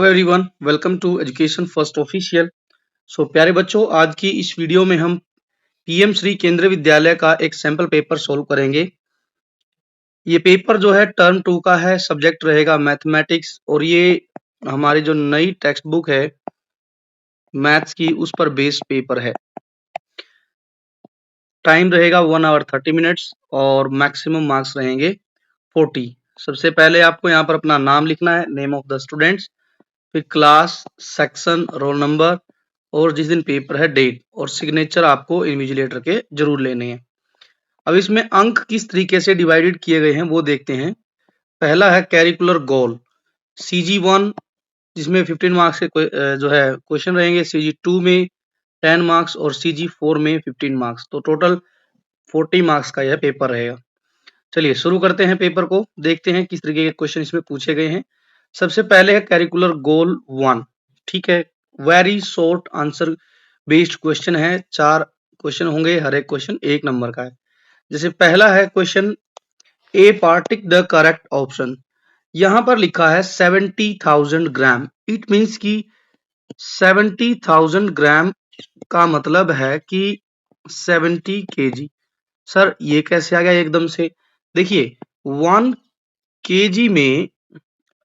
Hello everyone, welcome to Education First official. प्यारे बच्चों, आज की इस वीडियो में हम पीएम श्री केंद्रीय विद्यालय का एक सैंपल पेपर सोल्व करेंगे। ये पेपर जो है टर्म 2 का है, सब्जेक्ट रहेगा मैथमेटिक्स और ये हमारी जो नई टेक्स्ट बुक है मैथ्स की उस पर बेस्ड पेपर है। टाइम रहेगा 1 आवर 30 मिनट्स और मैक्सिमम मार्क्स रहेंगे 40। सबसे पहले आपको यहाँ पर अपना नाम लिखना है, नेम ऑफ द स्टूडेंट्स, फिर क्लास, सेक्शन, रोल नंबर और जिस दिन पेपर है डेट और सिग्नेचर आपको इन्विजिलेटर के जरूर लेने हैं। अब इसमें अंक किस तरीके से डिवाइडेड किए गए हैं वो देखते हैं। पहला है कैरिकुलर गोल CG1 जिसमें 15 मार्क्स के जो है क्वेश्चन रहेंगे, CG2 में 10 मार्क्स और CG4 में 15 मार्क्स, तो टोटल 40 मार्क्स का यह पेपर रहेगा। चलिए शुरू करते हैं पेपर को, देखते हैं किस तरीके के क्वेश्चन इसमें पूछे गए हैं। सबसे पहले है कैरिकुलर गोल 1, ठीक है, very short answer based question है। 4 क्वेश्चन होंगे, हर एक क्वेश्चन 1 नंबर का है। जैसे पहला है क्वेश्चन ए पार्टिक द करेक्ट ऑप्शन। यहां पर लिखा है 70,000 ग्राम, इट मींस कि 70,000 ग्राम का मतलब है कि 70 केजी। सर ये कैसे आ गया एकदम से? देखिए 1 केजी में,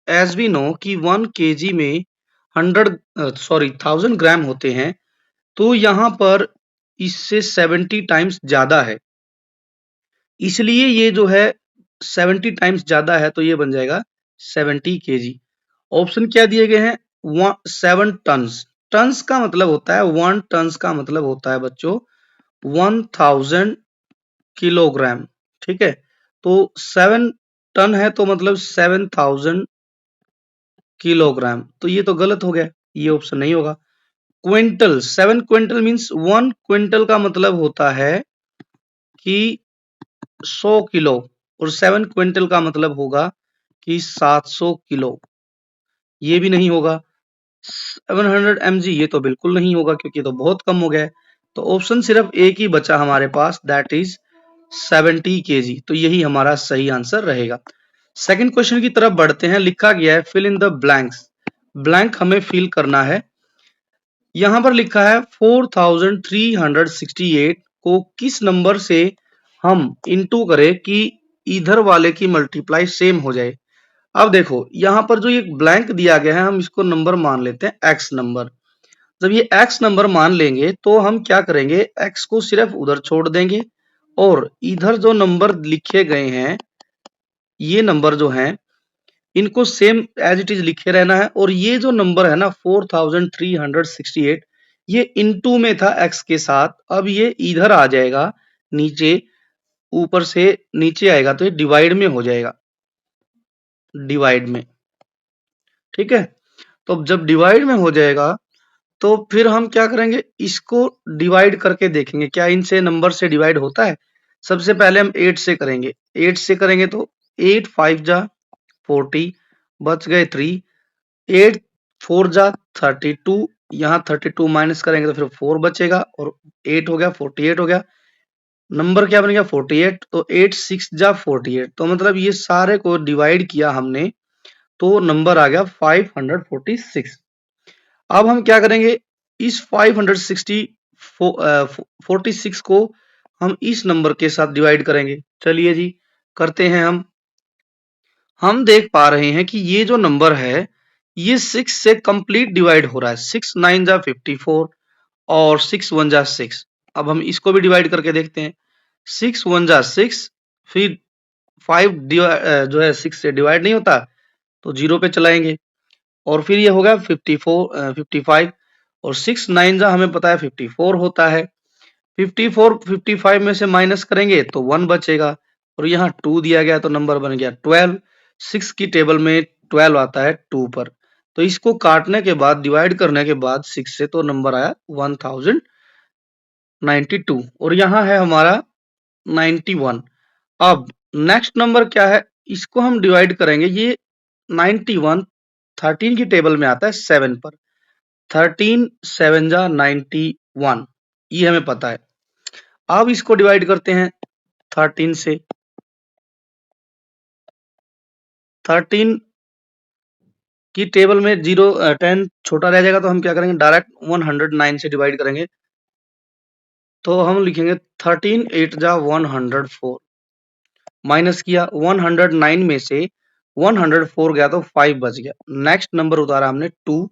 एज वी नो कि 1 केजी में 1000 ग्राम होते हैं, तो यहाँ पर इससे 70 टाइम्स ज्यादा है, इसलिए ये जो है 70 टाइम्स ज्यादा है, तो ये बन जाएगा 70 केजी। ऑप्शन क्या दिए गए हैं? 7 टन्स। टन्स का मतलब होता है 1 टन्स का मतलब होता है बच्चों 1000 किलोग्राम, ठीक है। तो 7 टन है तो मतलब 7000 किलोग्राम, तो ये तो गलत हो गया, ये ऑप्शन नहीं होगा। क्विंटल, 7 क्विंटल मींस 1 क्विंटल का मतलब होता है कि 100 किलो और 7 क्विंटल का मतलब होगा कि 700 किलो, ये भी नहीं होगा। 700 mg, ये तो बिल्कुल नहीं होगा क्योंकि ये तो बहुत कम हो गया है। तो ऑप्शन सिर्फ एक ही बचा हमारे पास, दैट इज 70 केजी, तो यही हमारा सही आंसर रहेगा। सेकंड क्वेश्चन की तरफ बढ़ते हैं। लिखा गया है fill in the blanks, blank हमें फिल करना है। यहां पर लिखा है 4368 को किस नंबर से हम इनटू करें कि इधर वाले की मल्टीप्लाई सेम हो जाए। अब देखो यहां पर जो ये ब्लैंक दिया गया है, हम इसको नंबर मान लेते हैं x नंबर। जब ये x नंबर मान लेंगे तो हम क्या करेंगे, x को सिर्फ उधर छोड़ देंगे और इधर जो नंबर लिखे गए हैं, ये नंबर जो हैं इनको सेम एज इट इज लिखे रहना है। और ये जो नंबर है ना 4368, ये इनटू में था x के साथ, अब ये इधर आ जाएगा नीचे, ऊपर से नीचे आएगा तो ये डिवाइड में हो जाएगा, डिवाइड में, ठीक है। तो जब डिवाइड में हो जाएगा तो फिर हम क्या करेंगे, इसको डिवाइड करके देखेंगे क्या इनसे नंबर से डिवाइड होता है। सबसे पहले हम 8 से करेंगे, 8 से करेंगे तो 8 5 जा 40, बच गए 3, 8 4 जा 32, यहाँ 32 माइनस करेंगे तो फिर 4 बचेगा और 8 हो गया 48 हो गया, नंबर क्या बन गया 48। तो 8 6 जा 48, तो मतलब ये सारे को डिवाइड किया हमने तो नंबर आ गया 546। अब हम क्या करेंगे, इस 546 को हम इस नंबर के साथ डिवाइड करेंगे। चलिए जी करते हैं हम देख पा रहे हैं कि ये जो नंबर है ये 6 से कंप्लीट डिवाइड हो रहा है। 6 9 जा 54 और 6 1 जा 6। अब हम इसको भी डिवाइड करके देखते हैं। 6 1 जा 6, फिर 5 जो है 6 से डिवाइड नहीं होता तो 0 पे चलाएंगे और फिर ये होगा 55 और 6 9 जा हमें पता है 54 होता है। 54 55 में से माइनस करेंगे तो 1 बचेगा और यहाँ 2 दिया गया तो नंबर बन गया 12। 6 की टेबल में 12 आता है 2 पर, तो इसको काटने के बाद डिवाइड करने के बाद 6 से तो नंबर आया 1092 और यहाँ है हमारा 91। अब नेक्स्ट नंबर क्या है, इसको हम डिवाइड करेंगे। ये 91 13 की टेबल में आता है 7 पर, 13 7 जा 91, ये हमें पता है। अब इसको डिवाइड करते हैं 13 से। 13 कि टेबल में 10 छोटा रह जाएगा तो हम क्या करेंगे, डायरेक्ट 109 से डिवाइड करेंगे। तो हम लिखेंगे 13 8 जा 104, माइनस किया 109 में से 104 गया तो 5 बच गया। नेक्स्ट नंबर उतारा हमने 2,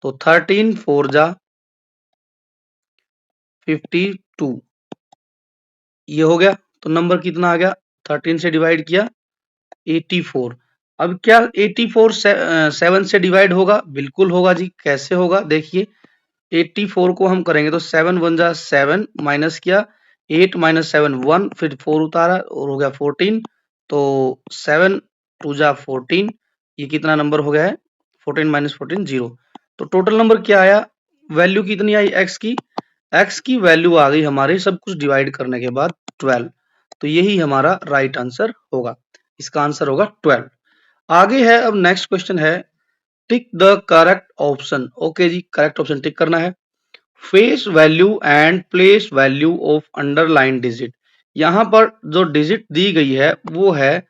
तो 13 4 जा 52, ये हो गया। तो नंबर कितना आ गया, 13 से डिवाइड किया 84। अब क्या 84 7 से डिवाइड होगा? बिल्कुल होगा जी। कैसे होगा देखिए, 84 को हम करेंगे तो 7 1 जा 7, माइनस किया 8 माइनस 7 1, फिर 4 उतारा और हो गया 14। तो 7 2 जा 14, ये कितना नंबर हो गया है, 14 माइनस 14 0। तो टोटल नंबर क्या आया, वैल्यू कितनी आई एक्स की वैल्यू आ गई हमारी सब कुछ डिवाइड करने के बाद 12। तो यही हमारा राइट आंसर होगा, इसका आंसर होगा 12। आगे है, अब नेक्स्ट क्वेश्चन है, tick the correct option. Okay जी, करेक्ट ऑप्शन टिक करना है। Face value and place value of underline digit. यहां पर जो डिजिट दी गई है वो है,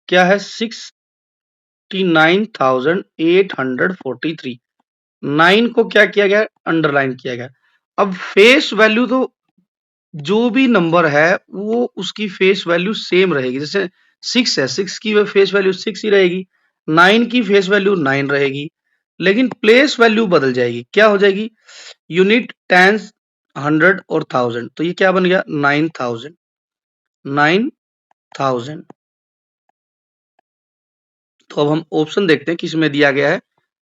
क्या है, 69,843। 9 को क्या किया गया, अंडरलाइन किया गया। अब फेस वैल्यू तो जो भी नंबर है वो उसकी फेस वैल्यू सेम रहेगी। जैसे 6 है, 6 की फेस वैल्यू 6 ही रहेगी, 9 की फेस वैल्यू 9 रहेगी, लेकिन प्लेस वैल्यू बदल जाएगी। क्या हो जाएगी, यूनिट, टेंस, 100 और 1000। तो ये क्या बन गया, 9000। 9000। तो अब हम ऑप्शन देखते हैं किसमें दिया गया है,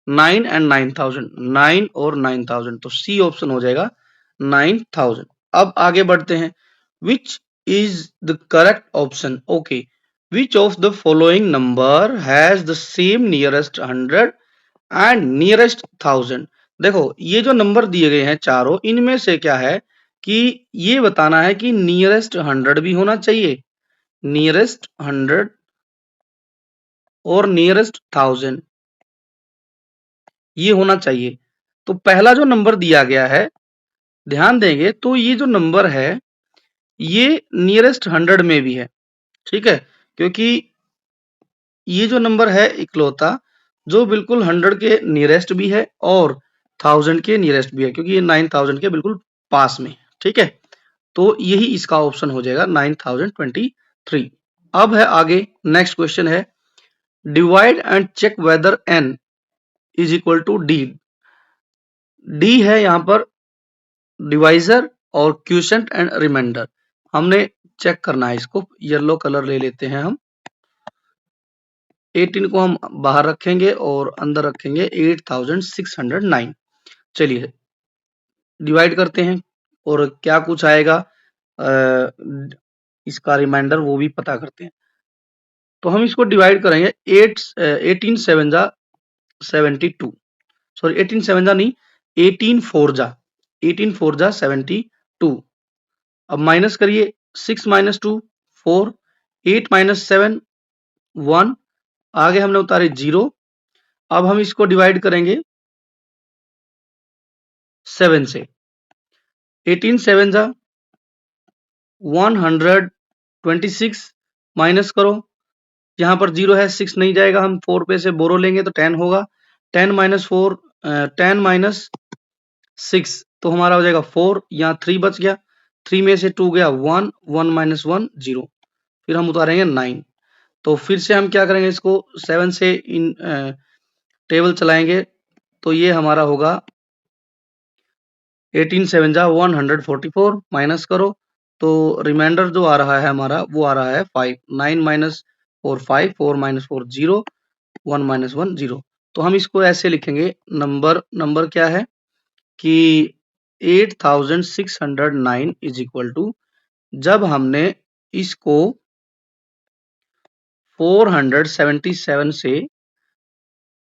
9 एंड 9000, 9 और 9000। तो सी ऑप्शन हो जाएगा 9000। अब आगे बढ़ते हैं, which is the correct option. Okay, which of the following number has the same nearest 100 and nearest 1000। देखो ये जो नंबर दिए गए हैं चारों, इनमें से क्या है कि ये बताना है कि नियरेस्ट 100 भी होना चाहिए, नियरेस्ट 100 और नियरेस्ट 1000 ये होना चाहिए। तो पहला जो नंबर दिया गया है, ध्यान देंगे तो ये जो नंबर है ये नियरेस्ट 100 में भी है, ठीक है, क्योंकि ये जो नंबर है इकलौता जो बिल्कुल 100 के नियरेस्ट भी है और 1000 के नियरेस्ट भी है, क्योंकि ये 9000 के बिल्कुल पास में, ठीक है। तो यही इसका ऑप्शन हो जाएगा 9023। अब है आगे, नेक्स्ट क्वेश्चन है, divide and check whether n is equal to D. D है यहाँ पर डिवाइजर और क्यूशेंट एंड रिमाइंडर। हमने चेक करना है इसको, येलो कलर ले लेते हैं हम। 18 को हम बाहर रखेंगे और अंदर रखेंगे 8609। चलिए डिवाइड करते हैं और क्या कुछ आएगा, इसका रिमाइंडर वो भी पता करते हैं। तो हम इसको डिवाइड करेंगे 18 7 जा 72, सॉरी 18 7 जा नहीं, 18 4 जा 72। अब माइनस करिए, 6 माइनस 2 4, 8 माइनस 7 1, आगे हमने उतारे 0। अब हम इसको डिवाइड करेंगे 7 से, 18 7 जा 126, माइनस करो, यहाँ पर 0 है, 6 नहीं जाएगा, हम 4 पे से बोरो लेंगे तो 10 होगा। 10 माइनस 4, 10 माइनस 6 तो हमारा हो जाएगा 4, यहाँ 3 बच गया, 3 में से 2 गया 1, 1 माइनस 1 0, फिर हम उतारेंगे 9। तो फिर से हम क्या करेंगे, इसको 7 से इन टेबल चलाएंगे तो ये हमारा होगा 18 7 जा 144, माइनस करो तो रिमाइंडर जो आ रहा है हमारा वो आ रहा है 5। 9 माइनस 4 5, 4 माइनस 4 0, 1 माइनस 1 0। तो हम इसको ऐसे लिखेंगे, नंबर क्या है कि 8609 इज इक्वल टू, जब हमने इसको 477 से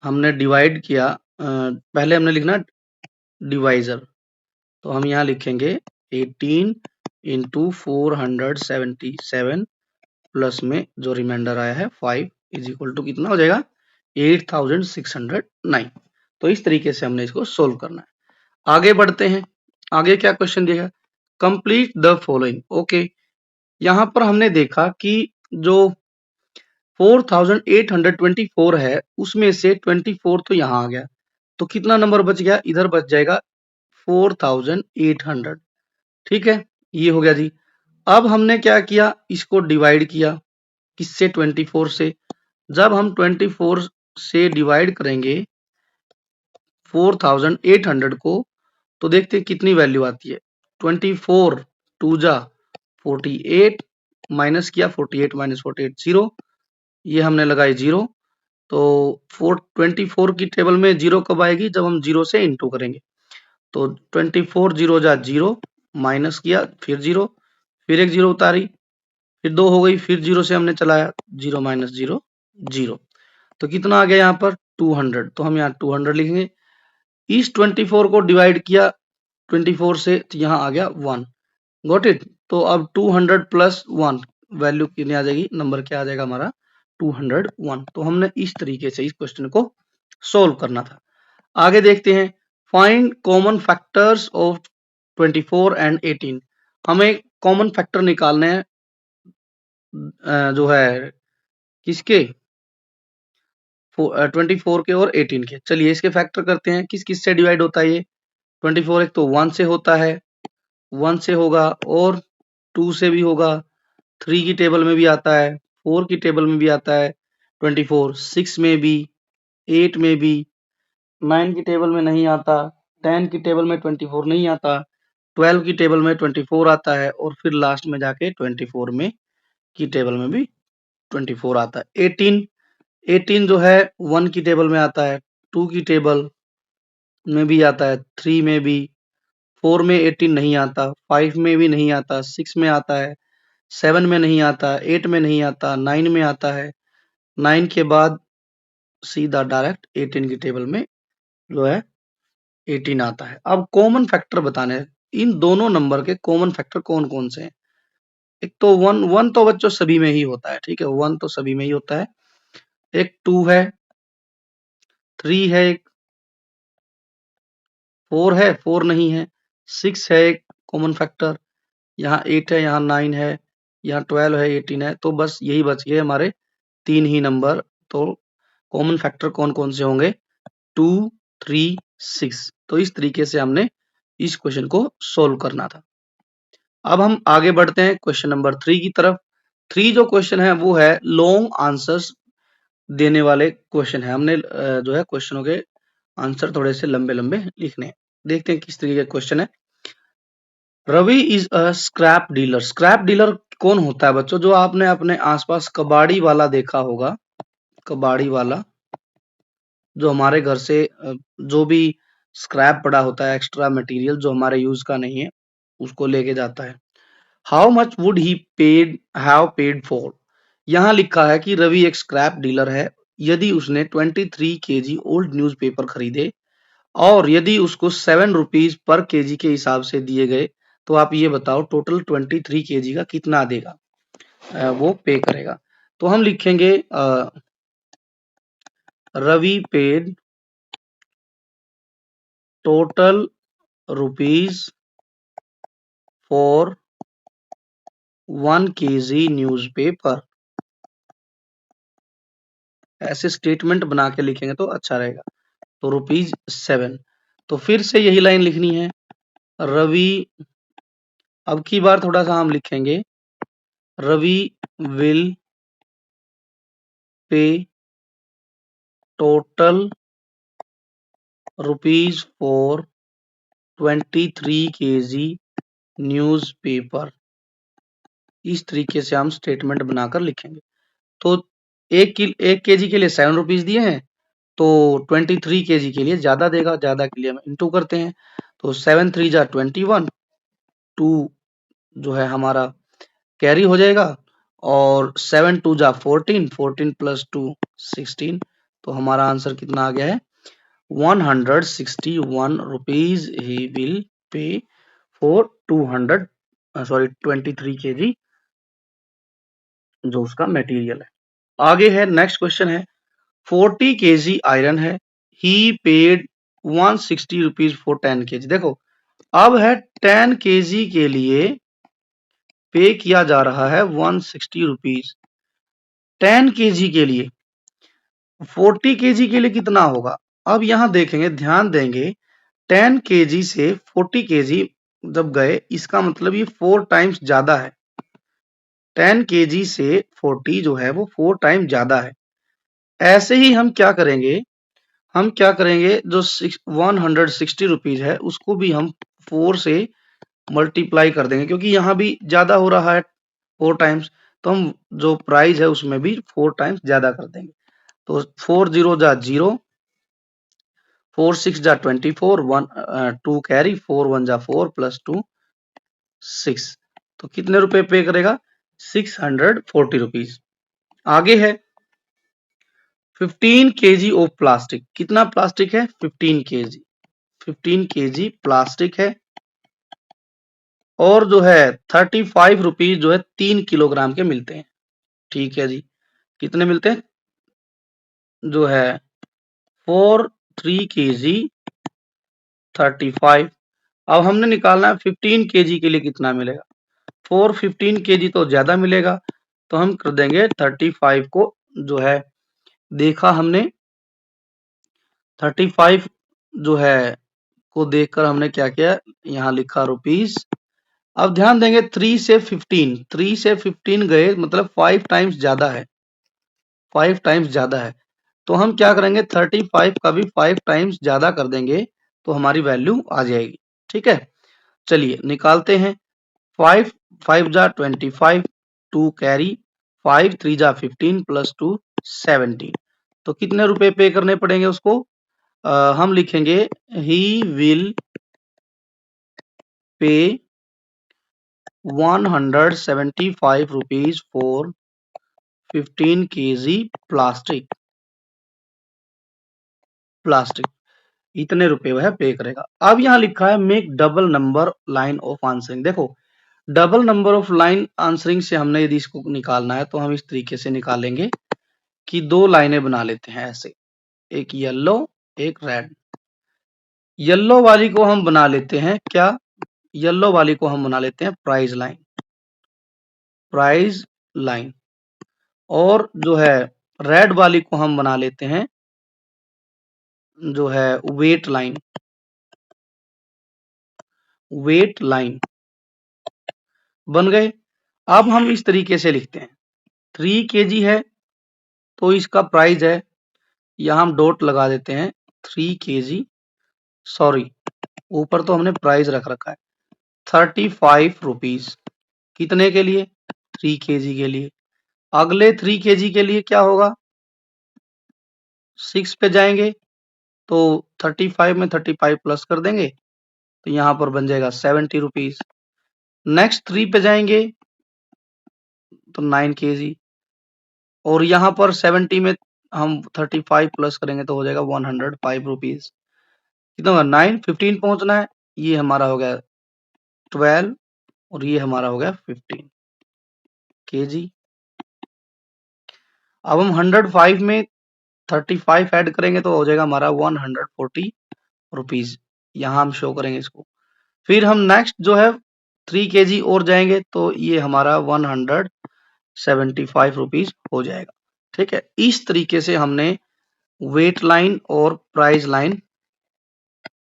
हमने डिवाइड किया, पहले हमने लिखना डिवाइजर, तो हम यहाँ लिखेंगे 18 इंटू 477 प्लस में जो रिमाइंडर आया है 5 इज इक्वल टू कितना हो जाएगा, 8609। तो इस तरीके से हमने इसको सोल्व करना है। आगे बढ़ते हैं, आगे क्या क्वेश्चन दिया, कंप्लीट द फॉलोइंग। ओके, यहाँ पर हमने देखा कि जो 4824 है, उसमें से 24 तो यहाँ आ गया, तो कितना नंबर बच गया, इधर बच जाएगा 4800। ठीक है, ये हो गया जी। अब हमने क्या किया, इसको डिवाइड किया, किससे, 24 से। जब हम 24 से डिवाइड करेंगे 4800 को, तो देखते हैं कितनी वैल्यू आती है। 24 टू जा 48, माइनस किया, 48 माइनस 48 0, ये हमने लगाई 0। तो 24 की टेबल में 0 कब आएगी, जब हम 0 से इंटू करेंगे। तो 24 0 जा 0, माइनस किया, फिर 0, फिर एक 0 उतारी, फिर 2 हो गई, फिर 0 से हमने चलाया, 0 माइनस 0 0। तो कितना आ गया यहाँ पर 200, तो हम यहाँ 200 लिखेंगे। इस 24 को डिवाइड किया 24 से, तो यहाँ आ गया 1। Got it. तो अब 200 प्लस 1 वैल्यू कितनी आ जाएगी, नंबर क्या आ जाएगा हमारा 201। तो हमने इस तरीके से इस क्वेश्चन को सोल्व करना था। आगे देखते हैं, find common factors of 24 and 18। हमें कॉमन फैक्टर निकालने हैं जो है किसके, 24 के और 18 के। चलिए इसके फैक्टर करते हैं, किस किस से डिवाइड होता है ये। 24 एक तो 1 से होता है, 1 से होगा, और 2 से भी होगा, 3 की टेबल में भी आता है, 4 की टेबल में भी आता है 24, 6 में भी, 8 में भी, 9 की टेबल में नहीं आता, 10 की टेबल में 24 नहीं आता, 12 की टेबल में 24 आता है, और फिर लास्ट में जाके 24 में की टेबल में भी 24 आता है। 18 जो है 1 की टेबल में आता है, 2 की टेबल में भी आता है, 3 में भी, 4 में 18 नहीं आता, 5 में भी नहीं आता, 6 में आता है, 7 में नहीं आता, 8 में नहीं आता, 9 में आता है, 9 के बाद सीधा डायरेक्ट 18 की टेबल में जो है 18 आता है। अब कॉमन फैक्टर बताने हैं, इन दोनों नंबर के कॉमन फैक्टर कौन कौन से हैं। एक तो 1 तो बच्चों सभी में ही होता है, ठीक है, 1 तो सभी में ही होता है। एक 2 है, 3 है, एक 4 है, 4 नहीं है, 6 है एक कॉमन फैक्टर, यहाँ 8 है, यहाँ 9 है, यहाँ 12 है, 18 है। तो बस यही बच गए हमारे 3 ही नंबर। तो कॉमन फैक्टर कौन कौन से होंगे, 2, 3, 6। तो इस तरीके से हमने इस क्वेश्चन को सोल्व करना था। अब हम आगे बढ़ते हैं क्वेश्चन नंबर 3 की तरफ। 3 जो क्वेश्चन है वो है लॉन्ग आंसर्स देने वाले क्वेश्चन है। हमने जो है क्वेश्चनों के आंसर थोड़े से लंबे लंबे लिखने हैं। देखते हैं किस तरीके का क्वेश्चन है। Ravi is a scrap dealer. Scrap dealer कौन होता है बच्चों, जो आपने अपने आसपास कबाड़ी वाला देखा होगा, कबाड़ी वाला, जो हमारे घर से जो भी स्क्रैप पड़ा होता है, एक्स्ट्रा मटेरियल जो हमारे यूज का नहीं है, उसको लेके जाता है। How much would he paid have paid for. यहाँ लिखा है कि रवि एक स्क्रैप डीलर है, यदि उसने 23 केजी ओल्ड न्यूज़पेपर खरीदे और यदि उसको 7 रुपीज पर केजी के हिसाब से दिए गए, तो आप ये बताओ टोटल 23 केजी का कितना देगा, वो पे करेगा। तो हम लिखेंगे Ravi paid total rupees for 1 KG newspaper. ऐसे स्टेटमेंट बना के लिखेंगे तो अच्छा रहेगा। तो ₹7। तो फिर से यही लाइन लिखनी है, रवि, अब की बार थोड़ा सा हम लिखेंगे, Ravi will pay total rupees for 23 KG newspaper. इस तरीके से हम स्टेटमेंट बनाकर लिखेंगे। तो एक केजी के लिए 7 रुपीज दिए हैं, तो 23 केजी के लिए ज्यादा देगा, ज्यादा के लिए हम इंटू करते हैं। तो 7 3 जा 21, 2 जो है हमारा कैरी हो जाएगा, और 7 2 जा 14, 14 प्लस 2 16। तो हमारा आंसर कितना आ गया है 161 rupees he will pay for 23 KG जो उसका मटेरियल है। आगे है नेक्स्ट क्वेश्चन है, 40 केजी आयरन है, ही पेड 160 रुपीज फॉर 10 केजी। देखो अब है 10 केजी के लिए पे किया जा रहा है 160 रुपीज। 10 केजी के लिए, 40 केजी के लिए कितना होगा? अब यहां देखेंगे, ध्यान देंगे, 10 केजी से 40 केजी जब गए, इसका मतलब ये 4 टाइम्स ज्यादा है। 10 केजी से 40 जो है वो 4 टाइम ज्यादा है। ऐसे ही हम क्या करेंगे, जो 160 रुपीज है उसको भी हम 4 से मल्टीप्लाई कर देंगे, क्योंकि यहाँ भी ज्यादा हो रहा है 4 टाइम्स, तो हम जो प्राइस है उसमें भी 4 टाइम्स ज्यादा कर देंगे। तो 4 जीरो जा 0, 4 6 जा 24, 2 कैरी, 4 1 जा 4 प्लस 2 6। तो कितने रुपए पे करेगा? 640 रुपीज। आगे है 15 केजी ऑफ प्लास्टिक। कितना प्लास्टिक है? 15 केजी। 15 केजी प्लास्टिक है, और जो है 35 रुपीज जो है 3 किलोग्राम के मिलते हैं। ठीक है जी, कितने मिलते हैं? जो है 4 3 केजी 35। अब हमने निकालना है 15 केजी के लिए कितना मिलेगा। 4 15 केजी तो ज्यादा मिलेगा, तो हम कर देंगे 35 को, जो है देखा हमने 35 जो है को देखकर हमने क्या किया, यहाँ लिखा रुपीस। अब ध्यान देंगे 3 से 15 गए, मतलब 5 टाइम्स ज्यादा है, 5 टाइम्स ज्यादा है। तो हम क्या करेंगे, 35 का भी 5 टाइम्स ज्यादा कर देंगे, तो हमारी वैल्यू आ जाएगी। ठीक है, चलिए निकालते हैं। 5 5 जा 25, 2 कैरी, 5 3 जा 15 प्लस 2 17। तो कितने रुपए पे करने पड़ेंगे उसको? हम लिखेंगे he will pay 175 rupees for 15 KG plastic. इतने रुपए वह पे करेगा। अब यहाँ लिखा है make double number line of answering. देखो, double number of line answering से हमने यदि इसको निकालना है तो हम इस तरीके से निकालेंगे कि 2 लाइनें बना लेते हैं ऐसे, एक येलो एक रेड। येलो वाली को हम बना लेते हैं क्या? येलो वाली को हम बना लेते हैं प्राइस लाइन, और जो है रेड वाली को हम बना लेते हैं जो है वेट लाइन। बन गए। अब हम इस तरीके से लिखते हैं, 3 केजी है तो इसका प्राइस है, यहां हम डॉट लगा देते हैं 3 केजी, सॉरी ऊपर तो हमने प्राइस रख रखा है 35 रुपीज। कितने के लिए? 3 केजी के लिए। अगले 3 केजी के लिए क्या होगा? 6 पे जाएंगे तो 35 में 35 प्लस कर देंगे, तो यहां पर बन जाएगा 70 रुपीज। नेक्स्ट 3 पे जाएंगे तो 9 केजी, और यहाँ पर 70 में हम 35 प्लस करेंगे तो हो जाएगा 105 रुपीज। कितना होगा? 9 15 पहुंचना है, ये हमारा हो गया 12, और ये हमारा हो गया 15 केजी। अब हम 105 में 35 ऐड करेंगे तो हो जाएगा हमारा 140 रुपीज। यहाँ हम शो करेंगे इसको। फिर हम नेक्स्ट जो है 3 केजी और जाएंगे तो ये हमारा 175 रुपीज हो जाएगा। ठीक है, इस तरीके से हमने वेट लाइन और प्राइस लाइन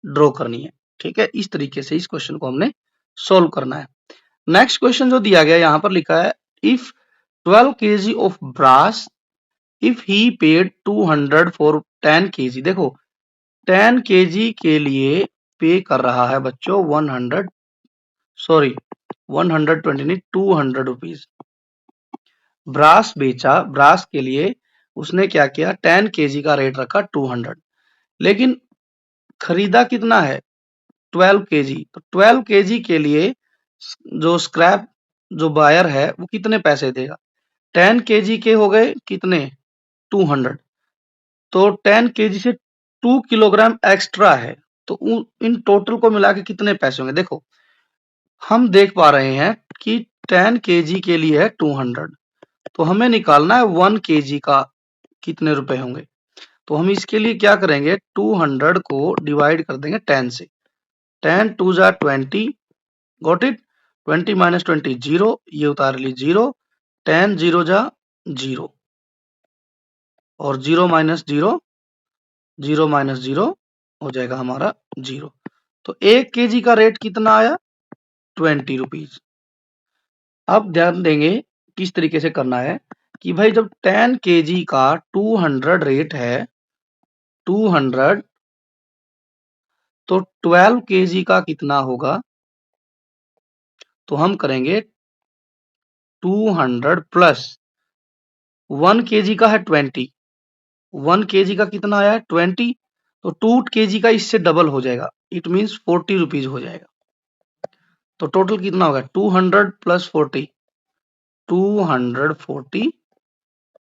ड्रॉ करनी है। ठीक है, इस तरीके से इस क्वेश्चन को हमने सोल्व करना है। नेक्स्ट क्वेश्चन जो दिया गया यहाँ पर लिखा है, if 12 KG of brass, if he paid 200 for 10 KG. देखो 10 केजी के लिए पे कर रहा है बच्चों 120 नहीं 200 रुपीज। ब्रास बेचा, ब्रास के लिए उसने क्या किया, 10 केजी का रेट रखा 200, लेकिन खरीदा कितना है? 12 केजी। तो 12 केजी के लिए जो स्क्रैप जो बायर है वो कितने पैसे देगा? 10 केजी के हो गए कितने? 200। तो 10 केजी से 2 किलोग्राम एक्स्ट्रा है, तो इन टोटल को मिला के कितने पैसे होंगे? देखो हम देख पा रहे हैं कि 10 केजी के लिए है 200, तो हमें निकालना है 1 केजी का कितने रुपए होंगे। तो हम इसके लिए क्या करेंगे, 200 को डिवाइड कर देंगे 10 से। 10 2 जा 20, गॉट इट। 20 माइनस 20 0, ये उतार ली 0, 10 0 जा 0, और 0 माइनस 0, 0 माइनस 0 हो जाएगा हमारा 0। तो 1 केजी का रेट कितना आया? 20 रुपीज। अब ध्यान देंगे किस तरीके से करना है कि भाई जब 10 केजी का 200 रेट है, 200, तो 12 केजी का कितना होगा? तो हम करेंगे 200 प्लस 1 केजी का है 20, 1 केजी का कितना आया है? 20, तो 2 केजी का इससे डबल हो जाएगा, इट मीन्स 40 रुपीज हो जाएगा। तो टोटल कितना होगा? 200 प्लस 40, 240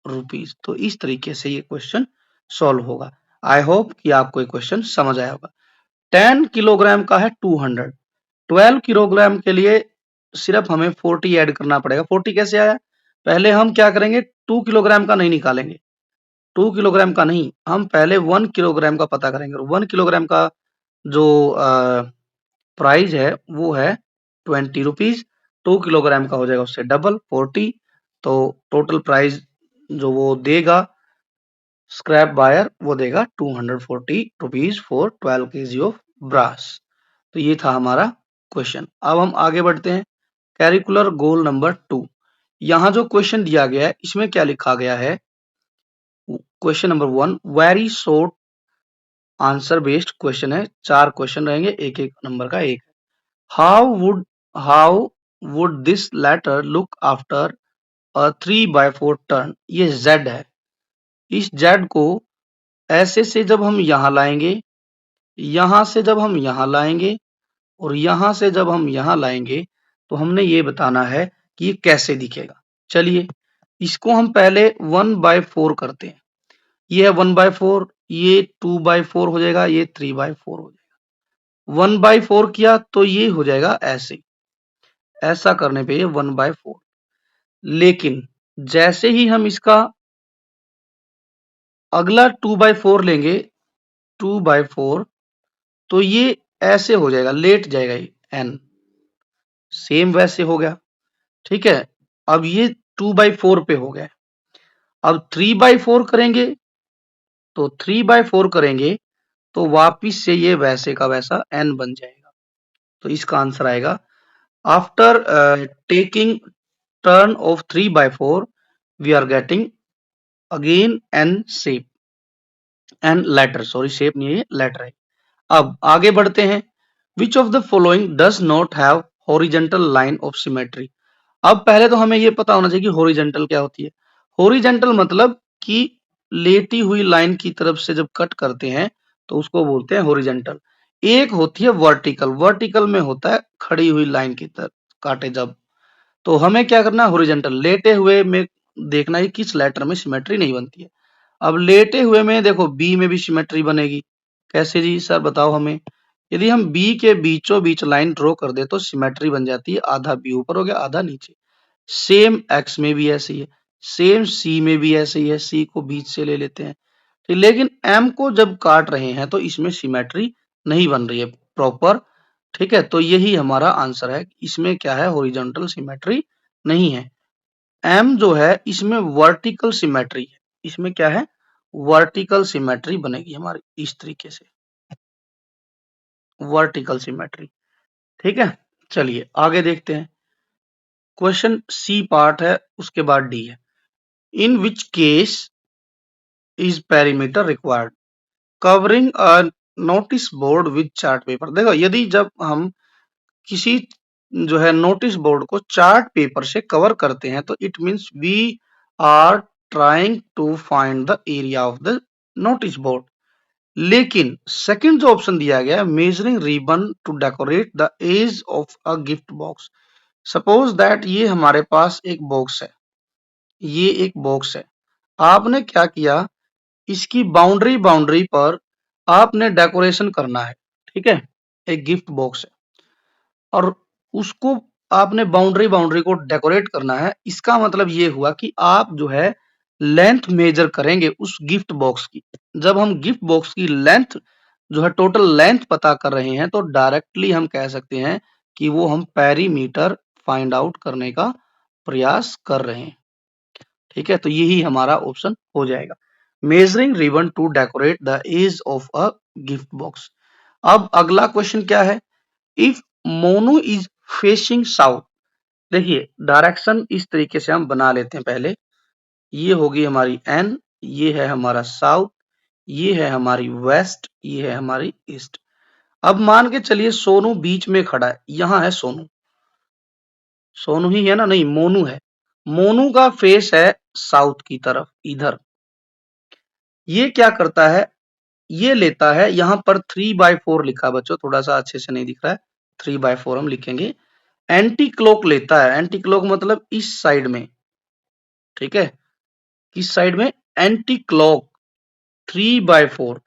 रुपीज। तो इस तरीके से ये क्वेश्चन सॉल्व होगा। आई होप कि आपको ये क्वेश्चन समझ आया होगा। 10 किलोग्राम का है 200, 12 किलोग्राम के लिए सिर्फ हमें 40 ऐड करना पड़ेगा। 40 कैसे आया? पहले हम क्या करेंगे, 2 किलोग्राम का नहीं निकालेंगे, 2 किलोग्राम का नहीं, हम पहले 1 किलोग्राम का पता करेंगे। और 1 किलोग्राम का जो प्राइस है वो है 20 रुपीज। 2 किलोग्राम का हो जाएगा उससे डबल 40। तो टोटल प्राइस जो वो देगा स्क्रैप बायर, वो देगा 240 rupees for 12 KG of brass. तो ये था हमारा क्वेश्चन। अब हम आगे बढ़ते हैं। Curricular goal number 2। यहाँ जो क्वेश्चन दिया गया है इसमें क्या लिखा गया है? Question number 1 very short answer based question है। 4 क्वेश्चन रहेंगे, एक एक नंबर का एक। How would this letter look after a 3/4 turn? ये Z है। इस Z को ऐसे से जब हम यहां लाएंगे, यहां से जब हम यहां लाएंगे, और यहां से जब हम यहां लाएंगे, तो हमने ये बताना है कि ये कैसे दिखेगा। चलिए इसको हम पहले 1/4 करते हैं। ये है 1/4, ये 2/4 हो जाएगा, ये 3/4 हो जाएगा। 1/4 किया तो ये हो जाएगा ऐसे, ऐसा करने पे ये 1/4। लेकिन जैसे ही हम इसका अगला 2/4 लेंगे, 2/4, तो ये ऐसे हो जाएगा, लेट जाएगा ये n, सेम वैसे हो गया। ठीक है, अब ये 2/4 पे हो गया। अब 3/4 करेंगे, तो 3/4 करेंगे तो वापिस से ये वैसे का वैसा n बन जाएगा। तो इसका आंसर आएगा after taking turn of 3/4 we are getting again n shape, n letter, sorry shape नहीं है, लेटर है। अब आगे बढ़ते हैं। Which of the following does not have horizontal line of symmetry? अब पहले तो हमें ये पता होना चाहिए कि हॉरिजेंटल क्या होती है। हॉरिजेंटल मतलब कि लेटी हुई लाइन की तरफ से जब कट करते हैं तो उसको बोलते हैं हॉरिजेंटल। एक होती है वर्टिकल, वर्टिकल में होता है खड़ी हुई लाइन की तरफ काटे जब। तो हमें क्या करना है, हॉरिजेंटल। लेटे हुए में देखना है किस लेटर में सिमेट्री नहीं बनती है। अब लेटे हुए में देखो बी में भी सिमेट्री बनेगी। कैसे जी सर बताओ हमें? यदि हम बी के बीचों बीच लाइन ड्रॉ कर दे तो सिमेट्री बन जाती है, आधा बी ऊपर हो गया आधा नीचे। सेम एक्स में भी ऐसे ही है, सेम सी में भी ऐसे ही है, सी को बीच से ले लेते हैं। ठीक, लेकिन एम को जब काट रहे हैं तो इसमें सिमेट्री नहीं बन रही है प्रॉपर। ठीक है, तो यही हमारा आंसर है। इसमें क्या है, हॉरिजॉन्टल सिमेट्री नहीं है। एम जो है इसमें वर्टिकल सिमेट्री है। इसमें क्या है, वर्टिकल सिमेट्री बनेगी हमारी इस तरीके से, वर्टिकल सिमेट्री। ठीक है, चलिए आगे देखते हैं। क्वेश्चन सी पार्ट है, उसके बाद डी है। In which case is perimeter required? Covering a notice board with chart paper. देखो यदि जब हम किसी जो है नोटिस बोर्ड को चार्ट पेपर से कवर करते हैं तो it means we are trying to find the area of the notice board. लेकिन सेकंड जो ऑप्शन दिया गया है, measuring ribbon to decorate the edge of a gift box. Suppose that ये हमारे पास एक बॉक्स है, ये एक बॉक्स है। आपने क्या किया, इसकी बाउंड्री बाउंड्री पर आपने डेकोरेशन करना है। ठीक है, एक गिफ्ट बॉक्स है और उसको आपने बाउंड्री बाउंड्री को डेकोरेट करना है। इसका मतलब ये हुआ कि आप जो है लेंथ मेजर करेंगे उस गिफ्ट बॉक्स की। जब हम गिफ्ट बॉक्स की लेंथ जो है टोटल लेंथ पता कर रहे हैं तो डायरेक्टली हम कह सकते हैं कि वो हम पेरीमीटर फाइंड आउट करने का प्रयास कर रहे हैं। ठीक है, तो यही हमारा ऑप्शन हो जाएगा। Measuring ribbon to decorate the edge of a gift box. अब अगला क्वेश्चन क्या है, if Monu is facing south. देखिए डायरेक्शन इस तरीके से हम बना लेते हैं पहले, ये होगी हमारी एन, ये है हमारा साउथ, ये है हमारी वेस्ट, ये है हमारी ईस्ट। अब मान के चलिए सोनू बीच में खड़ा है, यहां है सोनू, सोनू ही है ना, नहीं मोनू है, मोनू का फेस है साउथ की तरफ इधर। ये क्या करता है, ये लेता है, यहां पर 3/4 लिखा है बच्चों, थोड़ा सा अच्छे से नहीं दिख रहा है, 3/4 हम लिखेंगे। एंटी क्लॉक लेता है, एंटी क्लॉक मतलब इस साइड में, ठीक है, किस साइड में, एंटी क्लॉक 3/4।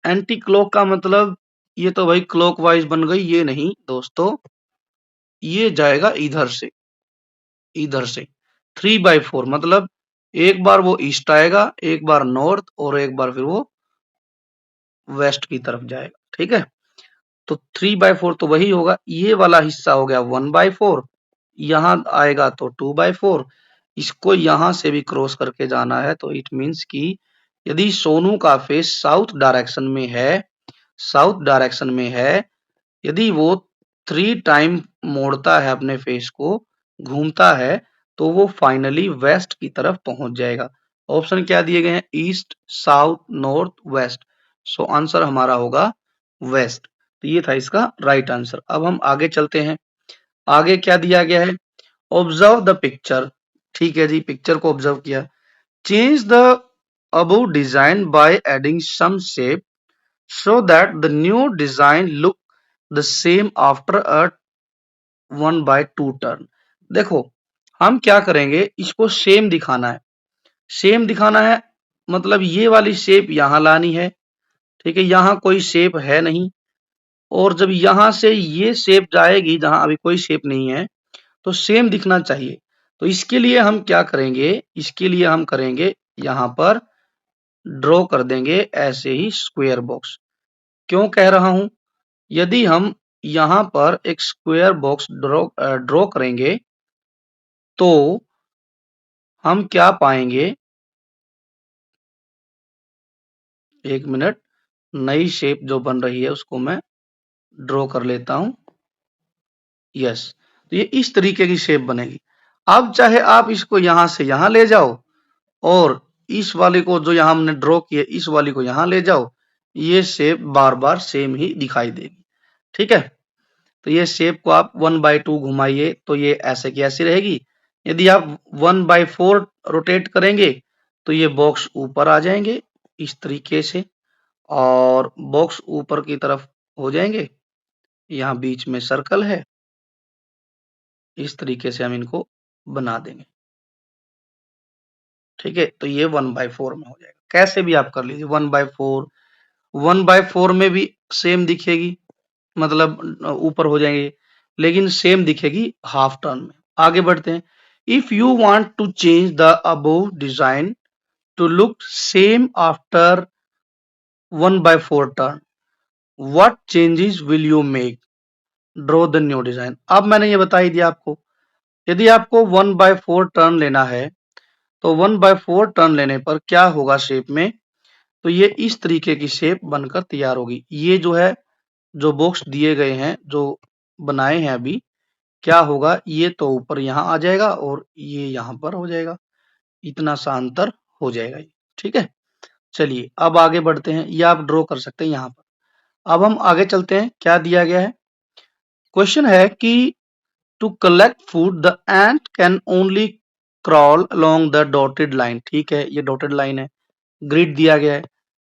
एंटी क्लॉक का मतलब ये तो भाई क्लॉकवाइज बन गई, ये नहीं दोस्तों, ये जाएगा इधर से, इधर से 3/4 मतलब एक बार वो ईस्ट आएगा, एक बार नॉर्थ, और एक बार फिर वो वेस्ट की तरफ जाएगा, ठीक है। तो 3/4 तो वही होगा, ये वाला हिस्सा हो गया 1/4, यहां आएगा तो 2/4, इसको यहां से भी क्रॉस करके जाना है, तो इट मीन्स कि यदि सोनू का फेस साउथ डायरेक्शन में है, साउथ डायरेक्शन में है, यदि वो 3 टाइम मोड़ता है अपने फेस को, घूमता है, तो वो फाइनली वेस्ट की तरफ पहुंच जाएगा। ऑप्शन क्या दिए गए हैं, east, south, north, west. So answer हमारा होगा वेस्ट। तो ये था इसका राइट आंसर। अब हम आगे चलते हैं, आगे क्या दिया गया है, ऑब्जर्व द पिक्चर। ठीक है जी, पिक्चर को ऑब्जर्व किया, change the above design by adding some shape so that the new design look the same after a 1/2 turn। देखो हम क्या करेंगे, इसको सेम दिखाना है, सेम दिखाना है मतलब ये वाली शेप यहां लानी है, ठीक है, यहां कोई शेप है नहीं, और जब यहां से ये शेप जाएगी जहां अभी कोई शेप नहीं है, तो सेम दिखना चाहिए। तो इसके लिए हम क्या करेंगे, इसके लिए हम करेंगे यहां पर ड्रॉ कर देंगे ऐसे ही स्क्वायर बॉक्स। क्यों कह रहा हूं, यदि हम यहाँ पर एक स्क्वायर बॉक्स ड्रॉ करेंगे, तो हम क्या पाएंगे, एक मिनट, नई शेप जो बन रही है उसको मैं ड्रॉ कर लेता हूं। यस, तो ये इस तरीके की शेप बनेगी। अब चाहे आप इसको यहां से यहां ले जाओ, और इस वाले को जो यहां हमने ड्रॉ किया इस वाली को यहां ले जाओ, ये शेप बार बार सेम ही दिखाई देगी, ठीक है। तो ये शेप को आप 1/2 घुमाइए तो ये ऐसे की ऐसी रहेगी। यदि आप 1/4 रोटेट करेंगे तो ये बॉक्स ऊपर आ जाएंगे इस तरीके से, और बॉक्स ऊपर की तरफ हो जाएंगे, यहाँ बीच में सर्कल है, इस तरीके से हम इनको बना देंगे, ठीक है। तो ये 1/4 में हो जाएगा, कैसे भी आप कर लीजिए, 1/4, 1/4 में भी सेम दिखेगी, मतलब ऊपर हो जाएंगे, लेकिन सेम दिखेगी हाफ टर्न में। आगे बढ़ते हैं, if you want to change the above design to look same after 1/4 turn, what changes will you make, draw the new design. अब मैंने ये बता ही दिया आपको, यदि आपको 1/4 टर्न लेना है, तो 1/4 टर्न लेने पर क्या होगा शेप में, तो ये इस तरीके की शेप बनकर तैयार होगी। ये जो है, जो बॉक्स दिए गए हैं, जो बनाए हैं अभी, क्या होगा, ये तो ऊपर यहाँ आ जाएगा और ये यहाँ पर हो जाएगा, इतना सा अंतर हो जाएगा ये, ठीक है। चलिए अब आगे बढ़ते हैं, ये आप ड्रॉ कर सकते हैं यहाँ पर। अब हम आगे चलते हैं, क्या दिया गया है, क्वेश्चन है कि to collect food the ant can only crawl along the dotted line. ठीक है, ये डॉटेड लाइन है, ग्रिड दिया गया है,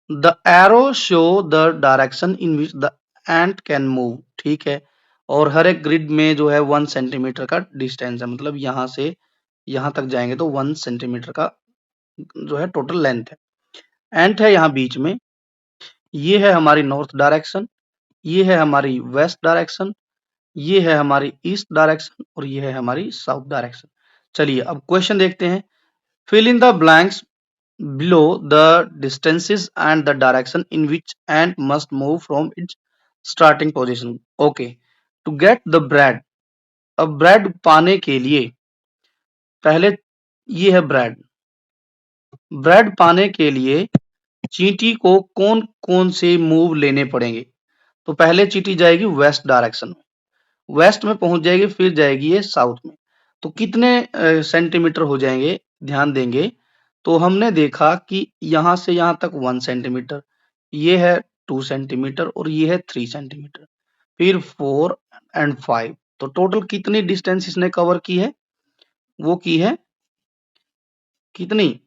the arrow show the direction in which the ant can move. ठीक है, और हर एक ग्रिड में जो है 1 सेंटीमीटर का डिस्टेंस है, मतलब यहां से यहां तक जाएंगे तो 1 सेंटीमीटर का जो है टोटल लेंथ है। एंट है यहाँ बीच में, ये है हमारी नॉर्थ डायरेक्शन, ये है हमारी वेस्ट डायरेक्शन, ये है हमारी ईस्ट डायरेक्शन, और ये है हमारी साउथ डायरेक्शन। चलिए अब क्वेश्चन देखते हैं, fill in the blanks below the distances and the direction in which ant must move from its starting position। okay, to get the bread, अब ब्रेड पाने के लिए पहले, ये है ब्रेड, ब्रेड पाने के लिए चींटी को कौन कौन से मूव लेने पड़ेंगे? तो पहले चींटी जाएगी वेस्ट डायरेक्शन में, वेस्ट में पहुंच जाएगी, फिर जाएगी ये साउथ में। तो कितने सेंटीमीटर हो जाएंगे, ध्यान देंगे। तो हमने देखा कि यहां से यहां तक 1 सेंटीमीटर, ये है 2 सेंटीमीटर और ये है 3 सेंटीमीटर, फिर 4 एंड 5। तो टोटल कितनी डिस्टेंस इसने कवर की है? वो की है कितनी?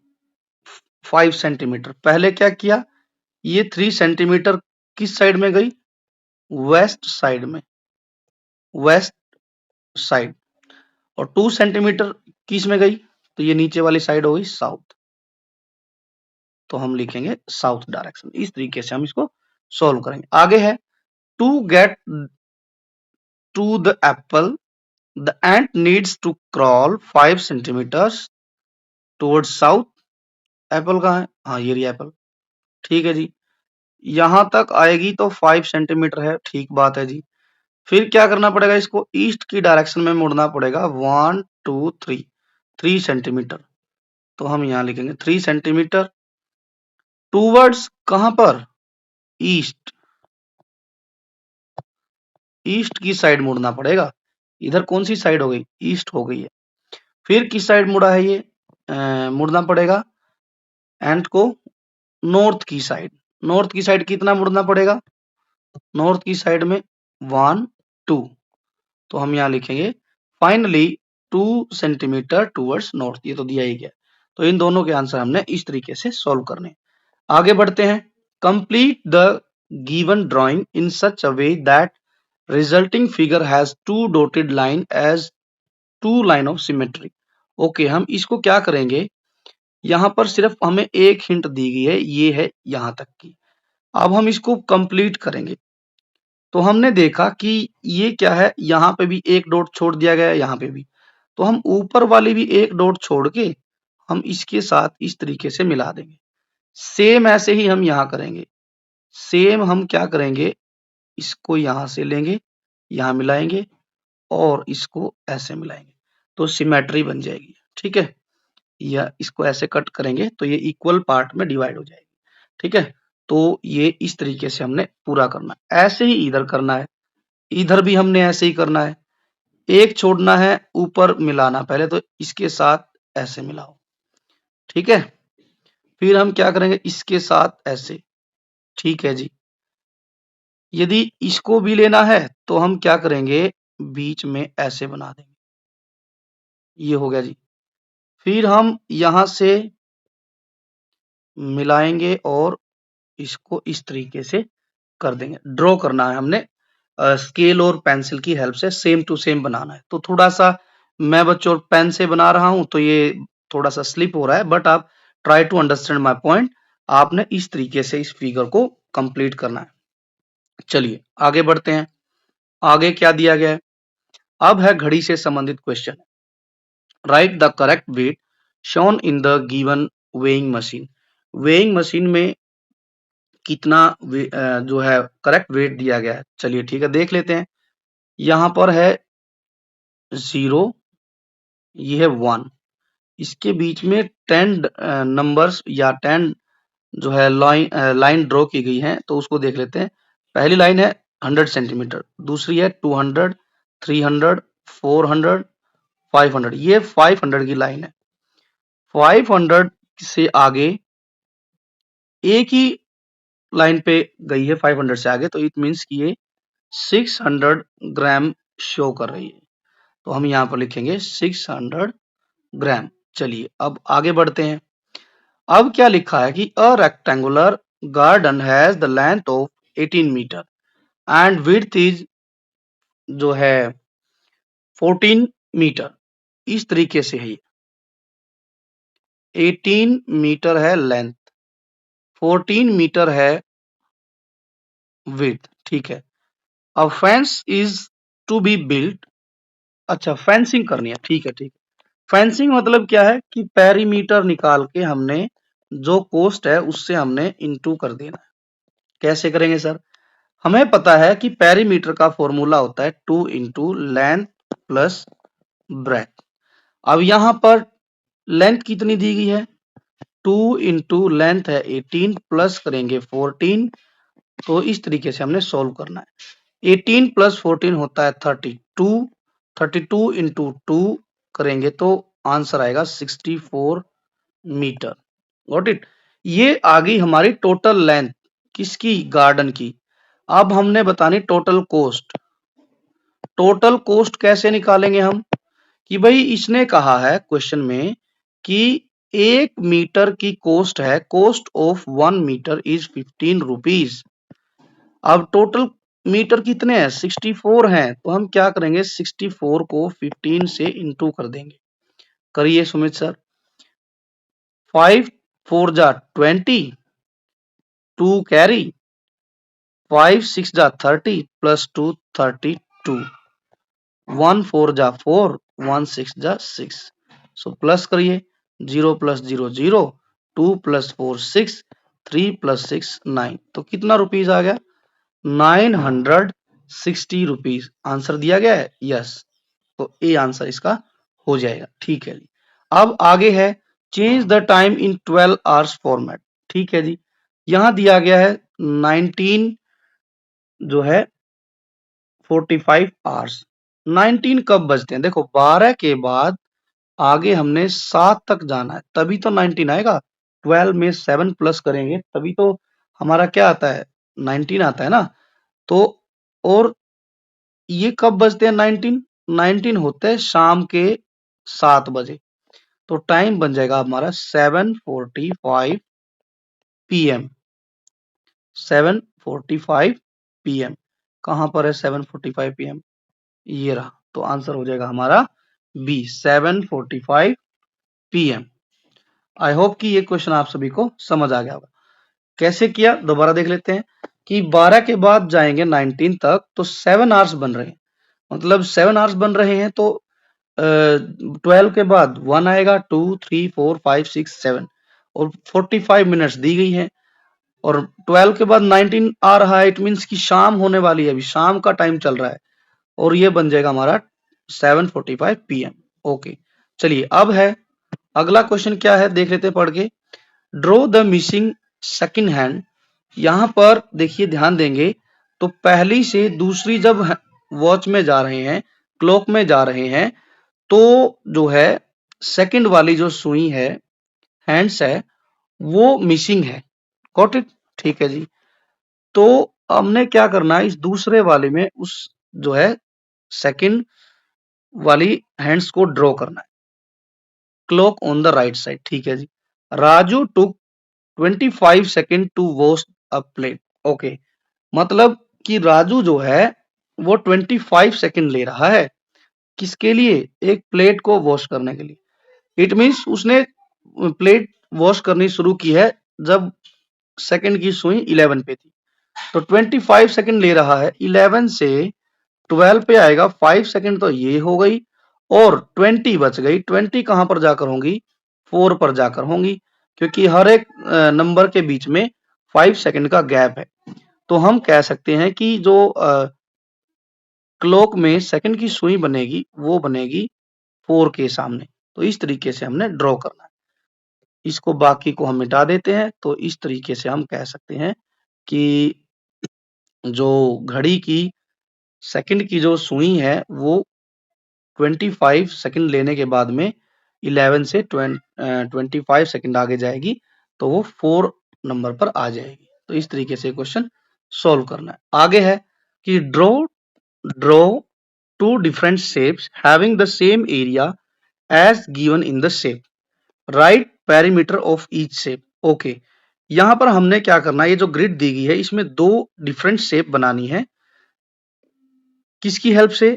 5 सेंटीमीटर। पहले क्या किया, ये 3 सेंटीमीटर किस साइड में गई? वेस्ट साइड में, वेस्ट साइड। और 2 सेंटीमीटर किस में गई? तो ये नीचे वाली साइड हो गई साउथ। तो हम लिखेंगे साउथ डायरेक्शन। इस तरीके से हम इसको सॉल्व करेंगे। आगे है to get to the apple the ant needs to crawl 5 centimetres towards south. Apple कहाँ है? हाँ, ये रही एप्पल। ठीक है जी, यहां तक आएगी तो 5 सेंटीमीटर है, ठीक बात है जी। फिर क्या करना पड़ेगा, इसको ईस्ट की डायरेक्शन में मुड़ना पड़ेगा 1 2 3, 3 सेंटीमीटर। तो हम यहां लिखेंगे 3 सेंटीमीटर टूवर्ड्स, कहां पर? ईस्ट, ईस्ट की साइड मुड़ना पड़ेगा। इधर कौन सी साइड हो गई? ईस्ट हो गई है। फिर किस साइड मुड़ा है ये? मुड़ना पड़ेगा एंट को नॉर्थ की साइड। नॉर्थ की साइड कितना मुड़ना पड़ेगा? नॉर्थ की साइड में 1 2। तो हम यहाँ लिखेंगे फाइनली 2 सेंटीमीटर टूवर्ड्स नॉर्थ। ये तो दिया ही गया। तो इन दोनों के आंसर हमने इस तरीके से सॉल्व करने। आगे बढ़ते हैं। Complete the given drawing in such a way that resulting figure has 2 dotted line as 2 line of symmetry. Okay, हम इसको क्या करेंगे, यहां पर सिर्फ हमें एक हिंट दी गई है, ये है यहां तक की। अब हम इसको कंप्लीट करेंगे। तो हमने देखा कि ये क्या है, यहाँ पे भी एक डॉट छोड़ दिया गया है, यहाँ पे भी। तो हम ऊपर वाली भी एक डॉट छोड़ के हम इसके साथ इस तरीके से मिला देंगे। सेम ऐसे ही हम यहाँ करेंगे। सेम हम क्या करेंगे, इसको यहाँ से लेंगे, यहाँ मिलाएंगे और इसको ऐसे मिलाएंगे, तो सिमेट्री बन जाएगी। ठीक है, या इसको ऐसे कट करेंगे तो ये इक्वल पार्ट में डिवाइड हो जाएगी। ठीक है, तो ये इस तरीके से हमने पूरा करना है। ऐसे ही इधर करना है, इधर भी हमने ऐसे ही करना है। एक छोड़ना है, ऊपर मिलाना, पहले तो इसके साथ ऐसे मिलाओ। ठीक है, फिर हम क्या करेंगे, इसके साथ ऐसे। ठीक है जी, यदि इसको भी लेना है तो हम क्या करेंगे, बीच में ऐसे बना देंगे। ये हो गया जी। फिर हम यहां से मिलाएंगे और इसको इस तरीके से कर देंगे। ड्रॉ करना है हमने, स्केल और पेंसिल की हेल्प से सेम टू सेम बनाना है। तो थोड़ा सा मैं बच्चों पेन से बना रहा हूं तो ये थोड़ा सा स्लिप हो रहा है, बट आप try to understand my point. आपने इस तरीके से इस फिगर को कंप्लीट करना है। चलिए आगे बढ़ते हैं। आगे क्या दिया गया है, अब है घड़ी से संबंधित question. Write the correct weight shown in the given weighing machine. Weighing machine में कितना जो है करेक्ट वेट दिया गया है। चलिए ठीक है, देख लेते हैं। यहां पर है 0, ये है 1, इसके बीच में 10 नंबर्स या 10 जो है लाइन ड्रॉ की गई है, तो उसको देख लेते हैं। पहली लाइन है 100 सेंटीमीटर, दूसरी है 200, 300, 400, 500। ये 500 की लाइन है। 500 से आगे एक ही लाइन पे गई है, 500 से आगे, तो इट मीन्स कि ये 600 ग्राम शो कर रही है। तो हम यहाँ पर लिखेंगे 600 ग्राम। चलिए अब आगे बढ़ते हैं। अब क्या लिखा है कि a rectangular garden has the length of 18 metre and width is जो है 14 मीटर। इस तरीके से है, 18 मीटर है लेंथ, 14 मीटर है विड्थ। ठीक है, अब fence is to be built. अच्छा, फेंसिंग करनी है, ठीक है ठीक है। फेंसिंग मतलब क्या है कि पेरीमीटर निकाल के हमने जो कोस्ट है उससे हमने इनटू कर देना है। कैसे करेंगे सर? हमें पता है कि पेरीमीटर का फॉर्मूला होता है 2 इंटू लेंथ प्लस ब्रेथ। अब यहां पर लेंथ कितनी दी गई है? 2 इंटू लेंथ है 18 प्लस करेंगे 14। तो इस तरीके से हमने सॉल्व करना है। 18 प्लस 14 होता है 32। 32 इंटू 2 करेंगे तो आंसर आएगा 64 मीटर। Got it. ये आ गई हमारी टोटल लेंथ किसकी, गार्डन की। अब हमने बतानी टोटल कॉस्ट। टोटल कॉस्ट कैसे निकालेंगे हम, कि भाई इसने कहा है क्वेश्चन में कि 1 मीटर की कॉस्ट है, cost of 1 metre is 15 rupees. अब टोटल मीटर कितने हैं, 64 हैं, तो हम क्या करेंगे 64 को 15 से इंटू कर देंगे। करिए सुमित सर। 5 4 जा 20, 2 कैरी, 5 6 जा 30 प्लस 2 32, 1 4 जा 4, 1 6 जा 6। सो प्लस करिए, 0 प्लस 0 0, 2 प्लस 4 6, 3 प्लस 6 9। तो कितना रुपीज आ गया, 960 रुपीज। आंसर दिया गया है, यस। तो ए आंसर इसका हो जाएगा। ठीक है जी। अब आगे है change the time in 12 hours format. ठीक है जी। यहां दिया गया है 19 जो है 45 आवर्स। 19 कब बजते हैं, देखो 12 के बाद आगे हमने 7 तक जाना है तभी तो 19 आएगा। 12 में 7 प्लस करेंगे तभी तो हमारा क्या आता है, 19 आता है ना। तो और ये कब बजते हैं 19, 19 होते हैं शाम के 7 बजे। तो टाइम बन जाएगा हमारा 7:45 पीएम। 7:45 पीएम। कहां पर है 7:45 पीएम, ये रहा। तो आंसर हो जाएगा हमारा बी, 7:45 पीएम। आई होप कि ये क्वेश्चन आप सभी को समझ आ गया होगा। कैसे किया दोबारा देख लेते हैं कि 12 के बाद जाएंगे 19 तक तो 7 आवर्स बन रहे हैं, मतलब 7 आवर्स बन रहे हैं। तो 12 के बाद 1 आएगा, 2 3 4 5 6 7 और 45 मिनट्स दी गई है। और 12 के बाद 19 आ रहा है, इट मीन्स कि शाम होने वाली है, अभी शाम का टाइम चल रहा है। और ये बन जाएगा हमारा 7:45 पीएम। ओके, चलिए अब है अगला क्वेश्चन क्या है देख लेते हैं पढ़ के। Draw the missing second hand. यहां पर देखिए ध्यान देंगे तो पहली से दूसरी जब वॉच में जा रहे हैं, क्लॉक में जा रहे हैं, तो जो है सेकंड वाली जो सुई है, हैंड्स है, वो मिसिंग है। Got it. ठीक है जी। तो हमने क्या करना है, इस दूसरे वाले में उस जो है सेकंड वाली हैंड्स को ड्रॉ करना है। Clock on the right side. ठीक है जी। Raju took 25 second to wash a plate. Okay, मतलब कि राजू जो है वो 25 सेकेंड ले रहा है किसके लिए, एक प्लेट को वॉश करने के लिए। इट मीन्स उसने प्लेट वॉश करनी शुरू की है जब सेकंड की सुई 11 पे थी। तो 25 सेकंड ले रहा है, 11 से 12 पे आएगा, 5 सेकंड तो ये हो गई और 20 बच गई। 20 कहां पर जाकर होंगी, 4 पर जाकर होंगी, क्योंकि हर एक नंबर के बीच में 5 सेकंड का गैप है। तो हम कह सकते हैं कि जो क्लॉक में सेकंड की सुई बनेगी वो बनेगी 4 के सामने। तो इस तरीके से हमने ड्रॉ करना है। इसको बाकी को हम मिटा देते हैं। तो इस तरीके से हम कह सकते हैं कि जो घड़ी की सेकंड की जो सुई है वो 25 सेकंड लेने के बाद में 11 से 25 सेकंड आगे जाएगी तो वो 4 नंबर पर आ जाएगी। तो इस तरीके से क्वेश्चन सॉल्व करना है। आगे है कि draw two different shapes having the same area as given in the shape, right perimeter of each shape. Okay, यहां पर हमने क्या करना है, ये जो ग्रिड दी गई है इसमें 2 डिफरेंट शेप बनानी है। किसकी हेल्प से,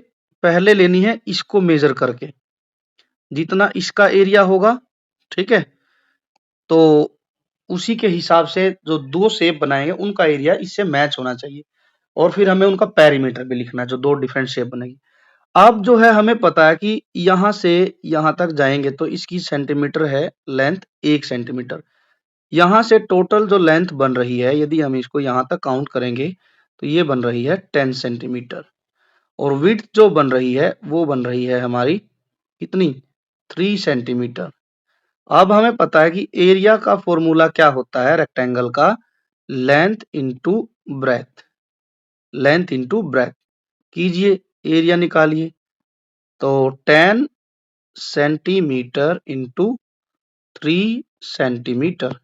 पहले लेनी है इसको मेजर करके, जितना इसका एरिया होगा, ठीक है, तो उसी के हिसाब से जो 2 शेप बनाएंगे उनका एरिया इससे मैच होना चाहिए। और फिर हमें उनका पेरीमीटर भी लिखना है जो 2 डिफरेंट शेप बनेगी। अब जो है हमें पता है कि यहां से यहां तक जाएंगे तो इसकी सेंटीमीटर है लेंथ 1 सेंटीमीटर। यहां से टोटल जो लेंथ बन रही है, यदि हम इसको यहां तक काउंट करेंगे तो ये बन रही है 10 सेंटीमीटर। और विड्थ जो बन रही है वो बन रही है हमारी कितनी, 3 सेंटीमीटर। अब हमें पता है कि एरिया का फॉर्मूला क्या होता है रेक्टेंगल का, length into breadth, length into breadth. कीजिए, एरिया निकालिए। तो 10 centimetre into 3 centimetre.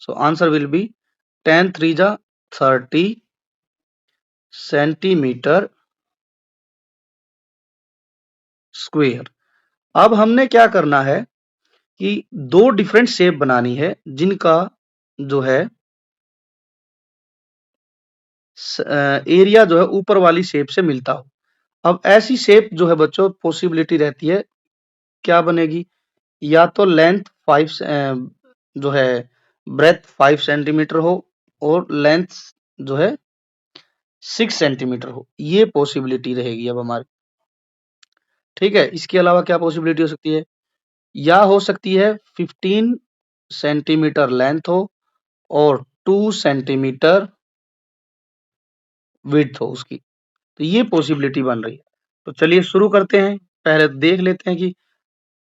So answer will be 10 3 जा 30 सेंटीमीटर स्क्वायर। अब हमने क्या करना है कि दो डिफरेंट शेप बनानी है जिनका जो है एरिया जो है ऊपर वाली शेप से मिलता हो। अब ऐसी शेप जो है बच्चों पॉसिबिलिटी रहती है, क्या बनेगी, या तो लेंथ 5 जो है ब्रेथ 5 सेंटीमीटर हो और लेंथ जो है 6 सेंटीमीटर हो, ये पॉसिबिलिटी रहेगी अब हमारी। ठीक है, इसके अलावा क्या पॉसिबिलिटी हो सकती है, या हो सकती है 15 सेंटीमीटर लेंथ हो और 2 सेंटीमीटर विड्थ हो उसकी। तो ये पॉसिबिलिटी बन रही है। तो चलिए शुरू करते हैं, पहले देख लेते हैं कि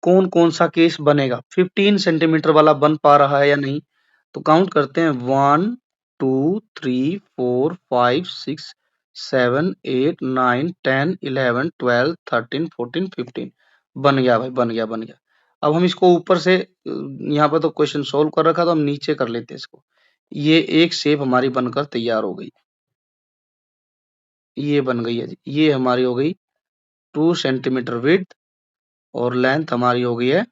कौन कौन सा केस बनेगा, 15 सेंटीमीटर वाला बन पा रहा है या नहीं। तो काउंट करते हैं, 1 2 3 4 5 6 7 8 9 10 11 12 13 14 15। बन गया भाई, बन गया, बन गया। अब हम इसको ऊपर से यहाँ पर तो क्वेश्चन सोल्व कर रखा, तो हम नीचे कर लेते हैं इसको। ये एक शेप हमारी बनकर तैयार हो गई, ये बन गई है जी। ये हमारी हो गई 2 सेंटीमीटर विड्थ और लेंथ हमारी हो गई है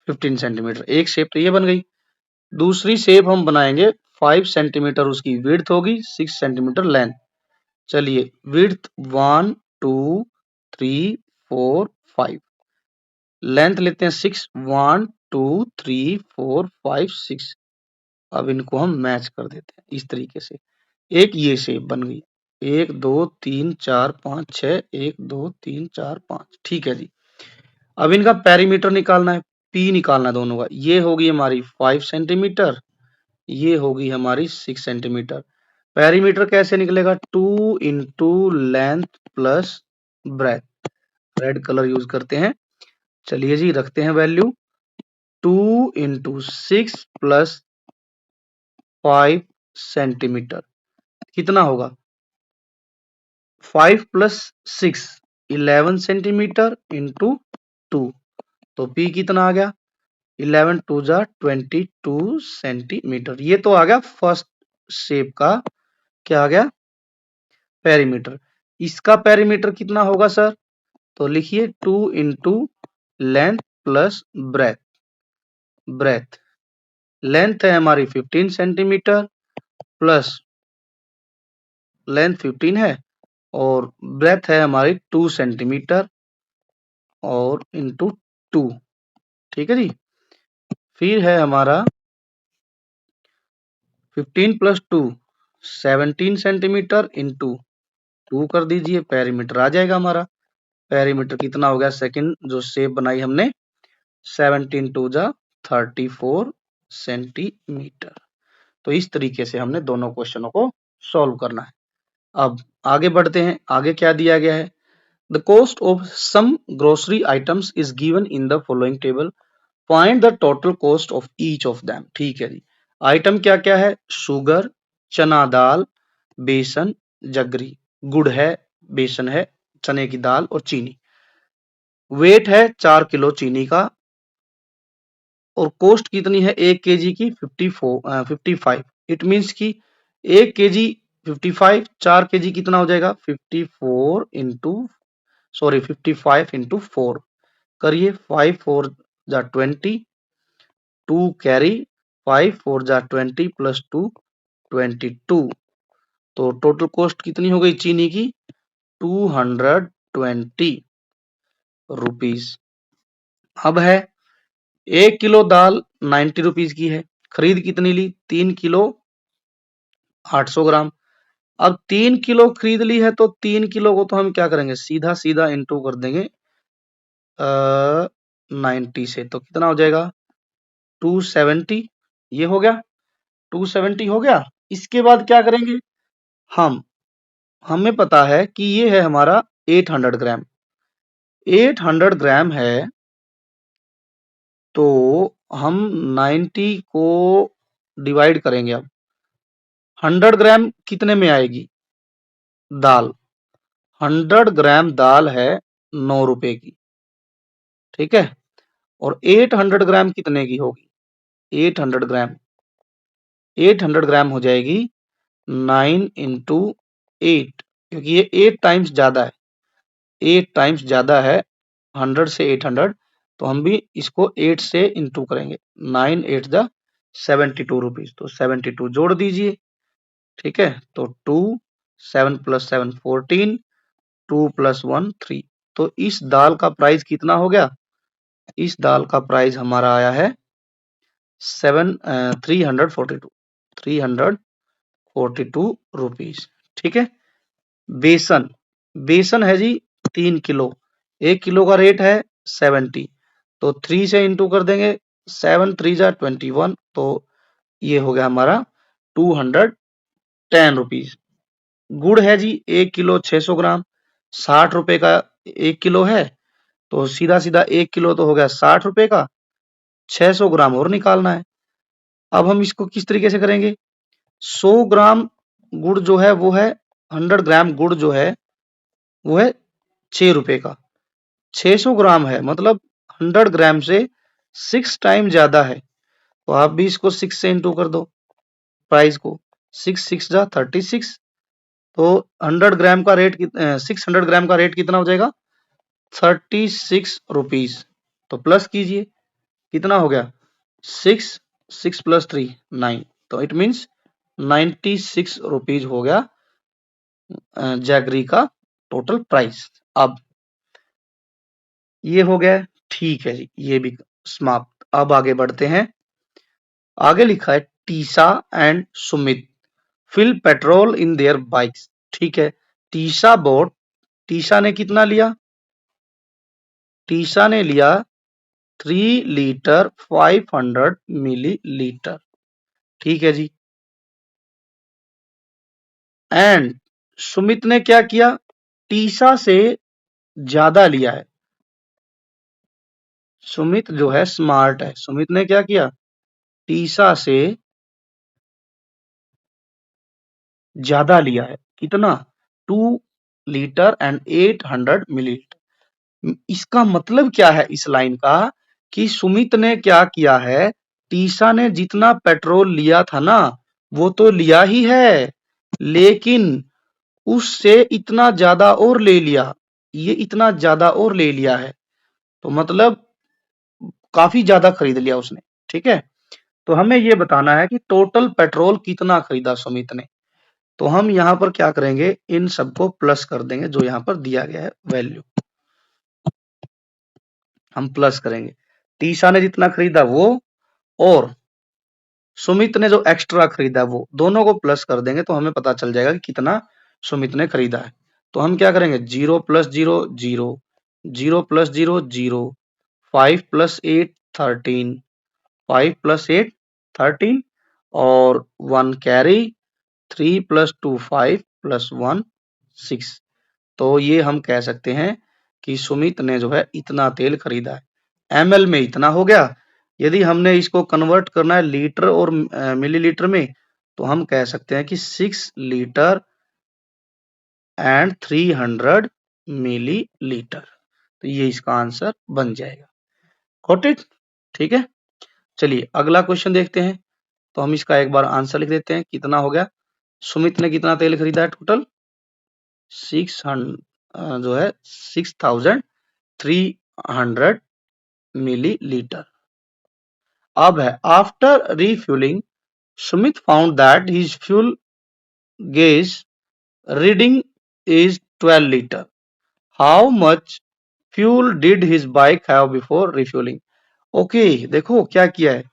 15 सेंटीमीटर। एक शेप तो ये बन गई। दूसरी शेप हम बनाएंगे, 5 सेंटीमीटर उसकी विड्थ होगी, 6 सेंटीमीटर लेंथ। चलिए, विड्थ 1 2 3 4 5, लेंथ लेते हैं 6, 1 2 3 4 5 6। अब इनको हम मैच कर देते हैं इस तरीके से। एक ये शेप बन गई, 1 2 3 4 5 6, 1 2 3 4 5। ठीक है जी। अब इनका पेरीमीटर निकालना है, पी निकालना है दोनों का। ये होगी हमारी 5 सेंटीमीटर, ये होगी हमारी 6 सेंटीमीटर। पेरीमीटर कैसे निकलेगा, 2 into length plus breath. Red colour use करते हैं। चलिए जी, रखते हैं वैल्यू, 2 इंटू 6 प्लस 5 सेंटीमीटर कितना होगा, 5 प्लस 6 11 सेंटीमीटर इंटू 2। तो पी कितना आ गया, 11 टू जा 22 सेंटीमीटर। ये तो आ गया फर्स्ट शेप का, क्या आ गया, पेरीमीटर। इसका पेरीमीटर कितना होगा सर, तो लिखिए 2 into length plus breadth. Breadth, length है हमारी 15 सेंटीमीटर प्लस लेंथ 15 है और ब्रेथ है हमारी 2 सेंटीमीटर और इंटू 2। ठीक है जी। फिर है हमारा 15 प्लस 2 17 सेंटीमीटर इंटू 2 कर दीजिए, पेरीमीटर आ जाएगा हमारा। पेरीमीटर कितना हो गया, सेकंड जो शेप बनाई हमने, 17 टू जा 34 सेंटीमीटर। तो इस तरीके से हमने दोनों क्वेश्चनों को सॉल्व करना है। अब आगे बढ़ते हैं, आगे क्या दिया गया है, the cost of some grocery items is given in the following table, find the total cost of each of them. ठीक है जी। आइटम क्या क्या है, शुगर, चना दाल, बेसन, जगरी, गुड़ है, बेसन है, चने की दाल और चीनी। वेट है 4 किलो चीनी का और कॉस्ट कितनी है 1 केजी की 55। इट मीन्स की 1 केजी 55, 4 केजी कितना हो जाएगा 54 इंटू, सॉरी 55 इंटू 4 करिए, 5 4 जा 20, 2 कैरी, 5 4 जा 20 प्लस 2 22। तो टोटल कॉस्ट कितनी हो गई चीनी की, 220 रुपीज। अब है 1 किलो दाल 90 रुपीज की है, खरीद कितनी ली 3 किलो 800 ग्राम। अब 3 किलो खरीद ली है तो 3 किलो को तो हम क्या करेंगे, सीधा सीधा इंटू कर देंगे 90 से, तो कितना हो जाएगा 270। ये हो गया, 270 हो गया। इसके बाद क्या करेंगे, हम हमें पता है कि ये है हमारा 800 ग्राम, 800 ग्राम है तो हम 90 को डिवाइड करेंगे। अब 100 ग्राम कितने में आएगी दाल? 100 ग्राम दाल है 9 रुपए की, ठीक है। और 800 ग्राम कितने की होगी? 800 ग्राम 800 ग्राम हो जाएगी 9 इंटू 8, क्योंकि ये 8 टाइम्स ज्यादा है, 8 टाइम्स ज्यादा है 100 से 800, तो हम भी इसको 8 से इंटू करेंगे। 9 8 द 72 रुपीज, तो 72 जोड़ दीजिए, ठीक है। तो 2 7 प्लस 7 14, 2 प्लस 1 3। तो इस दाल का प्राइस कितना हो गया? इस दाल का प्राइस हमारा आया है 342 342 रुपीज, ठीक है। बेसन, बेसन है जी 3 किलो, 1 किलो का रेट है 70, तो 3 से इंटू कर देंगे, 7 3 जा 21, तो ये हो गया हमारा 210 रुपीज। गुड़ है जी 1 किलो 600 ग्राम, 60 रुपए का 1 किलो है, तो सीधा सीधा 1 किलो तो हो गया 60 रुपए का, 600 ग्राम और निकालना है। अब हम इसको किस तरीके से करेंगे? 100 ग्राम गुड़ जो है वो है, 100 ग्राम गुड़ जो है वो है 6 रुपए का, 600 ग्राम है मतलब 100 ग्राम से 6 टाइम ज्यादा है, तो आप भी इसको 6 से इंटू कर दो प्राइस को, 6 6 जा 36, तो 100 ग्राम का रेट 600 ग्राम का रेट कितना हो जाएगा? 36 रुपीज। तो प्लस कीजिए, कितना हो गया? 6 6 प्लस 3 9, तो इट मीन्स 96 रुपीज हो गया जैगरी का टोटल प्राइस। अब ये हो गया, ठीक है जी, ये भी समाप्त। अब आगे बढ़ते हैं। आगे लिखा है Tisa and Sumit fill petrol in their bikes, ठीक है। टीसा बोट, टीसा ने कितना लिया? टीसा ने लिया 3 लीटर 500 मिलीलीटर, ठीक है जी। एंड सुमित ने क्या किया? टीसा से ज्यादा लिया है। सुमित जो है स्मार्ट है, सुमित ने क्या किया? टीसा से ज्यादा लिया है, कितना? 2 लीटर एंड 800 मिलीलीटर। इसका मतलब क्या है इस लाइन का? कि सुमित ने क्या किया है? टीसा ने जितना पेट्रोल लिया था ना, वो तो लिया ही है, लेकिन उससे इतना ज्यादा और ले लिया, ये इतना ज्यादा और ले लिया है, तो मतलब काफी ज्यादा खरीद लिया उसने, ठीक है। तो हमें ये बताना है कि टोटल पेट्रोल कितना खरीदा सुमित ने। तो हम यहाँ पर क्या करेंगे? इन सबको प्लस कर देंगे, जो यहाँ पर दिया गया है वैल्यू हम प्लस करेंगे। टीसा ने जितना खरीदा वो, और सुमित ने जो एक्स्ट्रा खरीदा वो, दोनों को प्लस कर देंगे, तो हमें पता चल जाएगा कि कितना सुमित ने खरीदा है। तो हम क्या करेंगे? 0 प्लस 0 0, 0 प्लस 0 0, 5 प्लस 8 13, 5 प्लस 8 13, और 1 कैरी, 3 प्लस 2 5 प्लस 1 6। तो ये हम कह सकते हैं कि सुमित ने जो है इतना तेल खरीदा है। एमएल में इतना हो गया। यदि हमने इसको कन्वर्ट करना है लीटर और मिलीलीटर में, तो हम कह सकते हैं कि 6 लीटर एंड 300 मिलीलीटर। तो ये इसका आंसर बन जाएगा। Got it? ठीक है, चलिए अगला क्वेश्चन देखते हैं। तो हम इसका एक बार आंसर लिख देते हैं। कितना हो गया? सुमित ने कितना तेल खरीदा है टोटल? 600 जो है 6300 मिलीलीटर। अब है after refuelling Sumit found that his fuel gauge reading is 12 litre. How much fuel did his bike have before refuelling? Okay, देखो क्या किया है।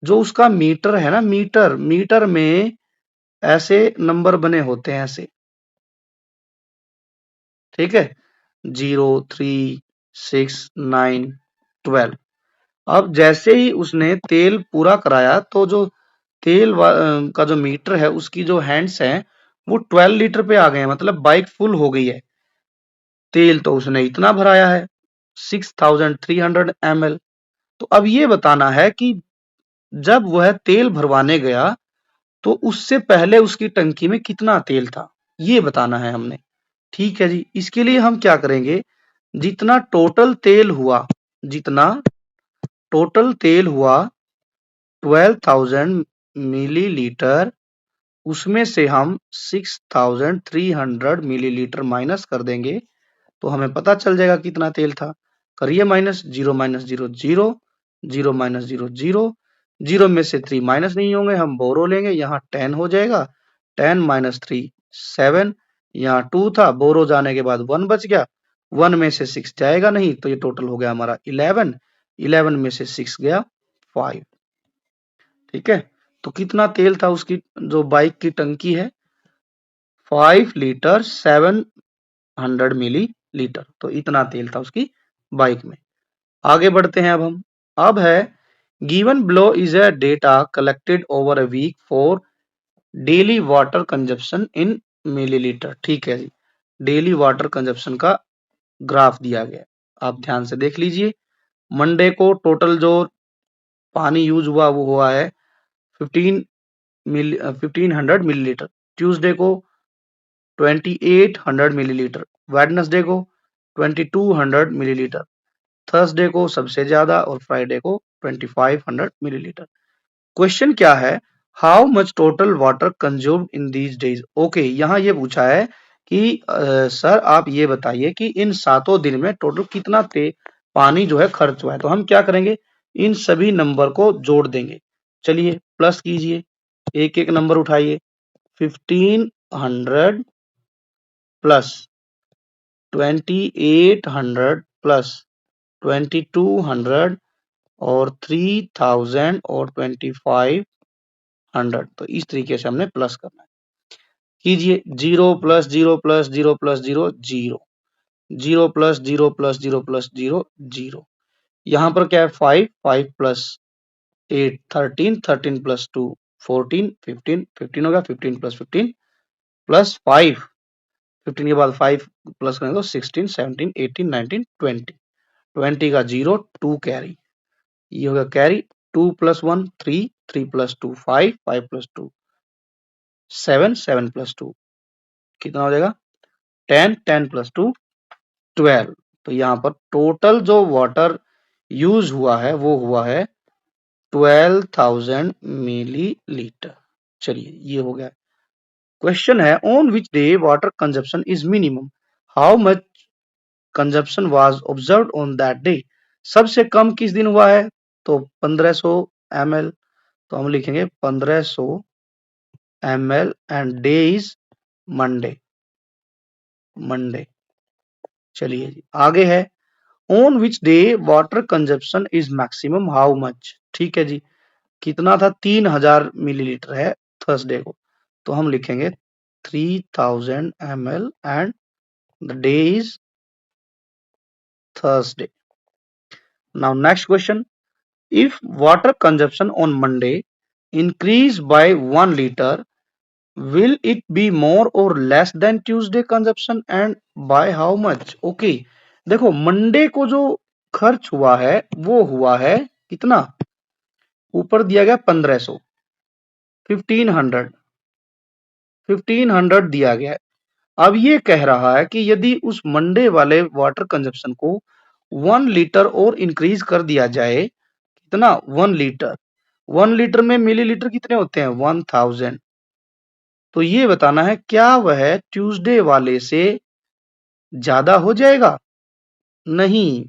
जो उसका मीटर है ना, मीटर मीटर में ऐसे नंबर बने होते हैं ऐसे, ठीक है, 0 3 6 9 12। अब जैसे ही उसने तेल पूरा कराया, तो जो तेल का जो मीटर है उसकी जो हैंड्स हैं वो 12 लीटर पे आ गए हैं, मतलब बाइक फुल हो गई है। तेल तो उसने इतना भराया है 6300 ml, तो अब ये बताना है कि जब वह तेल भरवाने गया तो उससे पहले उसकी टंकी में कितना तेल था, ये बताना है हमने। ठीक है जी, इसके लिए हम क्या करेंगे, जितना टोटल तेल हुआ, जितना टोटल तेल हुआ 12,000 मिलीलीटर, उसमें से हम 6,300 मिलीलीटर माइनस कर देंगे तो हमें पता चल जाएगा कितना तेल था। करिए minus, zero minus zero zero, zero minus zero zero, zero में से 3 माइनस नहीं होंगे, हम बोरो लेंगे, यहाँ 10 हो जाएगा, 10 माइनस 3 7, यहाँ 2 था, बोरो जाने के बाद 1 बच गया, 1 में से 6 जाएगा नहीं तो ये टोटल हो गया हमारा 11, 11 में से 6 गया 5। ठीक है, तो कितना तेल था उसकी, जो बाइक की टंकी है, 5 लीटर 700 मिली लीटर, तो इतना तेल था उसकी बाइक में। आगे बढ़ते हैं अब है given below is a data collected over a week for daily water consumption in millilitre. ठीक है जी, डेली वाटर कंजप्शन का ग्राफ दिया गया है, आप ध्यान से देख लीजिए। मंडे को टोटल जो पानी यूज हुआ वो हुआ है 1500 मिलीलीटर, ट्यूसडे को 2800 मिलीलीटर, वेडनेसडे को 2200 मिलीलीटर, थर्सडे को सबसे ज्यादा और फ्राइडे को 2500 मिलीलीटर। क्वेश्चन क्या है, how much total water consumed in these days. Okay, यहाँ ये पूछा है कि सर आप ये बताइए कि इन 7 दिन में टोटल कितना पानी जो है खर्च हुआ है। तो हम क्या करेंगे, इन सभी नंबर को जोड़ देंगे। चलिए प्लस कीजिए, एक एक नंबर उठाइए, 1500 प्लस 2800 प्लस 2200 और 3000 और 2500, तो इस तरीके से हमने प्लस करना है। कीजिए, zero plus zero plus zero plus zero zero, zero plus zero plus zero plus zero zero, यहाँ पर क्या है 5, 5 प्लस 8 13, 13 प्लस 2 14, 15, 15 होगा, 15 प्लस 15 प्लस 5, 15 के बाद 5 प्लस करेंगे तो 16, 17, 18, 19, 20, 20 का जीरो 2 कैरी, ये होगा carry, 2 plus 1 3, 3 plus 2 5, 5 plus 2 7, 7 plus 2 कितना हो जाएगा 10, 10 प्लस 2 12। तो यहाँ पर टोटल जो वाटर यूज हुआ है वो हुआ है 12,000 मिलीलीटर। चलिए ये हो गया। क्वेश्चन है on which day water consumption is minimum, how much consumption was observed on that day. सबसे कम किस दिन हुआ है, तो 1500 ml, तो हम लिखेंगे 1500 ml and day is Monday, Monday. चलिए जी आगे है, on which day water consumption is maximum how much. ठीक है जी, कितना था 3000 मिलीलीटर है थर्सडे को, तो हम लिखेंगे 3000 ml and the day is Thursday. Now next question, if water consumption on Monday increase by 1 liter, will it be more or less than Tuesday consumption and by how much? Okay, देखो Monday को जो खर्च हुआ है वो हुआ है कितना, ऊपर दिया गया 1500, 1500, 1500 दिया गया है। अब ये कह रहा है कि यदि उस मंडे वाले वाटर कंजप्शन को 1 लीटर और इंक्रीज कर दिया जाए, कितना 1 लीटर, 1 लीटर में मिलीलीटर कितने होते हैं 1000, तो ये बताना है क्या वह ट्यूसडे वाले से ज्यादा हो जाएगा, नहीं,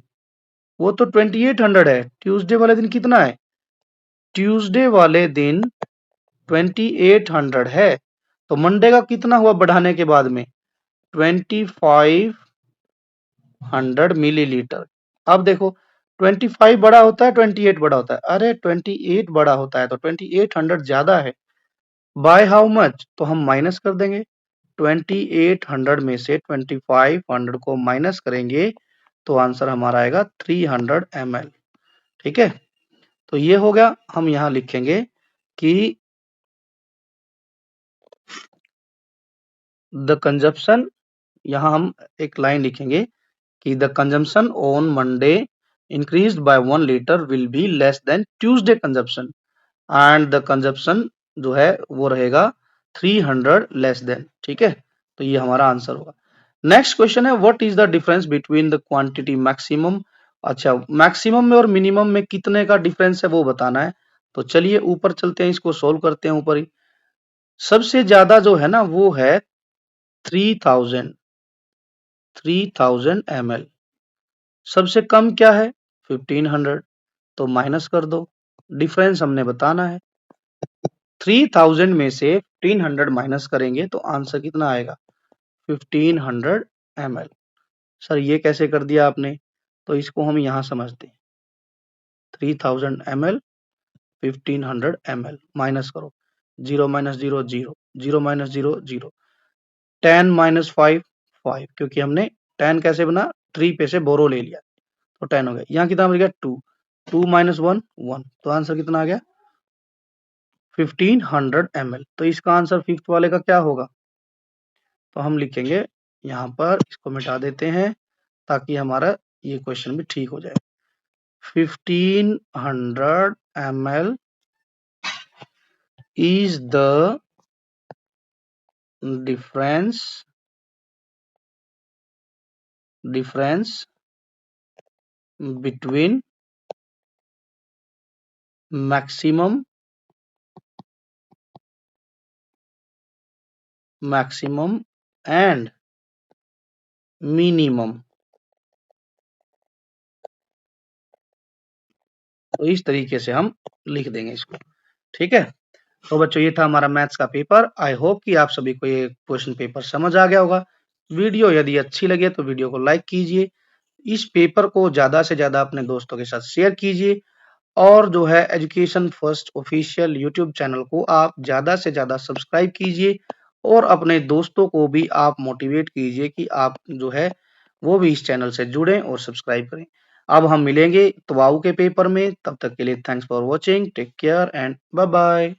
वो तो 2800 है, ट्यूसडे वाले दिन कितना है, ट्यूसडे वाले दिन 2800 है, तो मंडे का कितना हुआ बढ़ाने के बाद में 2500 मिलीलीटर। अब देखो 25 बड़ा होता है 28 बड़ा होता है, अरे 28 बड़ा होता है तो 2800 ज्यादा है, बाय हाउ मच, तो हम माइनस कर देंगे, 2800 में से 2500 को माइनस करेंगे तो आंसर हमारा आएगा 300 ml। ठीक है, तो ये हो गया। हम यहाँ लिखेंगे कि द कंजप्शन, यहाँ हम एक लाइन लिखेंगे कि the consumption on Monday increased by 1 liter will be less than Tuesday consumption and the consumption जो है वो रहेगा 300 less than। ठीक है, तो ये हमारा आंसर होगा। नेक्स्ट क्वेश्चन है what is the difference between the quantity maximum. अच्छा, मैक्सिमम में और मिनिमम में कितने का डिफरेंस है वो बताना है। तो चलिए ऊपर चलते हैं, इसको सोल्व करते हैं ऊपर ही। सबसे ज्यादा जो है ना वो है 3000 ml। सबसे कम क्या है 1500, तो माइनस कर दो, डिफरेंस हमने बताना है। 3000 में से 1500 माइनस करेंगे तो आंसर कितना आएगा 1500 ml। सर ये कैसे कर दिया आपने, तो इसको हम यहां समझते हैं। 3000 ml 1500 ml माइनस करो, 0 माइनस 0 0, 0 माइनस 0 0, 10 माइनस 5 5, क्योंकि हमने 10 कैसे बना, 3 पे से बोरो ले लिया तो 10 हो गया। यहाँ कितना बन गया 2, 2 माइनस 1 1, तो आंसर कितना आ गया 1500 ml। तो इसका आंसर फिफ्थ वाले का क्या होगा, तो हम लिखेंगे यहाँ पर, इसको मिटा देते हैं ताकि हमारा ये क्वेश्चन भी ठीक हो जाए। 1500 ml is the difference between maximum and minimum। तो इस तरीके से हम लिख देंगे इसको। ठीक है, तो बच्चों ये था हमारा मैथ्स का पेपर। आई होप कि आप सभी को ये क्वेश्चन पेपर समझ आ गया होगा। वीडियो यदि अच्छी लगे तो वीडियो को लाइक कीजिए, इस पेपर को ज्यादा से ज्यादा अपने दोस्तों के साथ शेयर कीजिए, और जो है education First official YouTube channel को आप ज्यादा से ज्यादा सब्सक्राइब कीजिए, और अपने दोस्तों को भी आप मोटिवेट कीजिए कि आप जो है वो भी इस चैनल से जुड़ें और सब्सक्राइब करें। अब हम मिलेंगे तवाऊ के पेपर में, तब तक के लिए thanks for watching, take care and bye bye.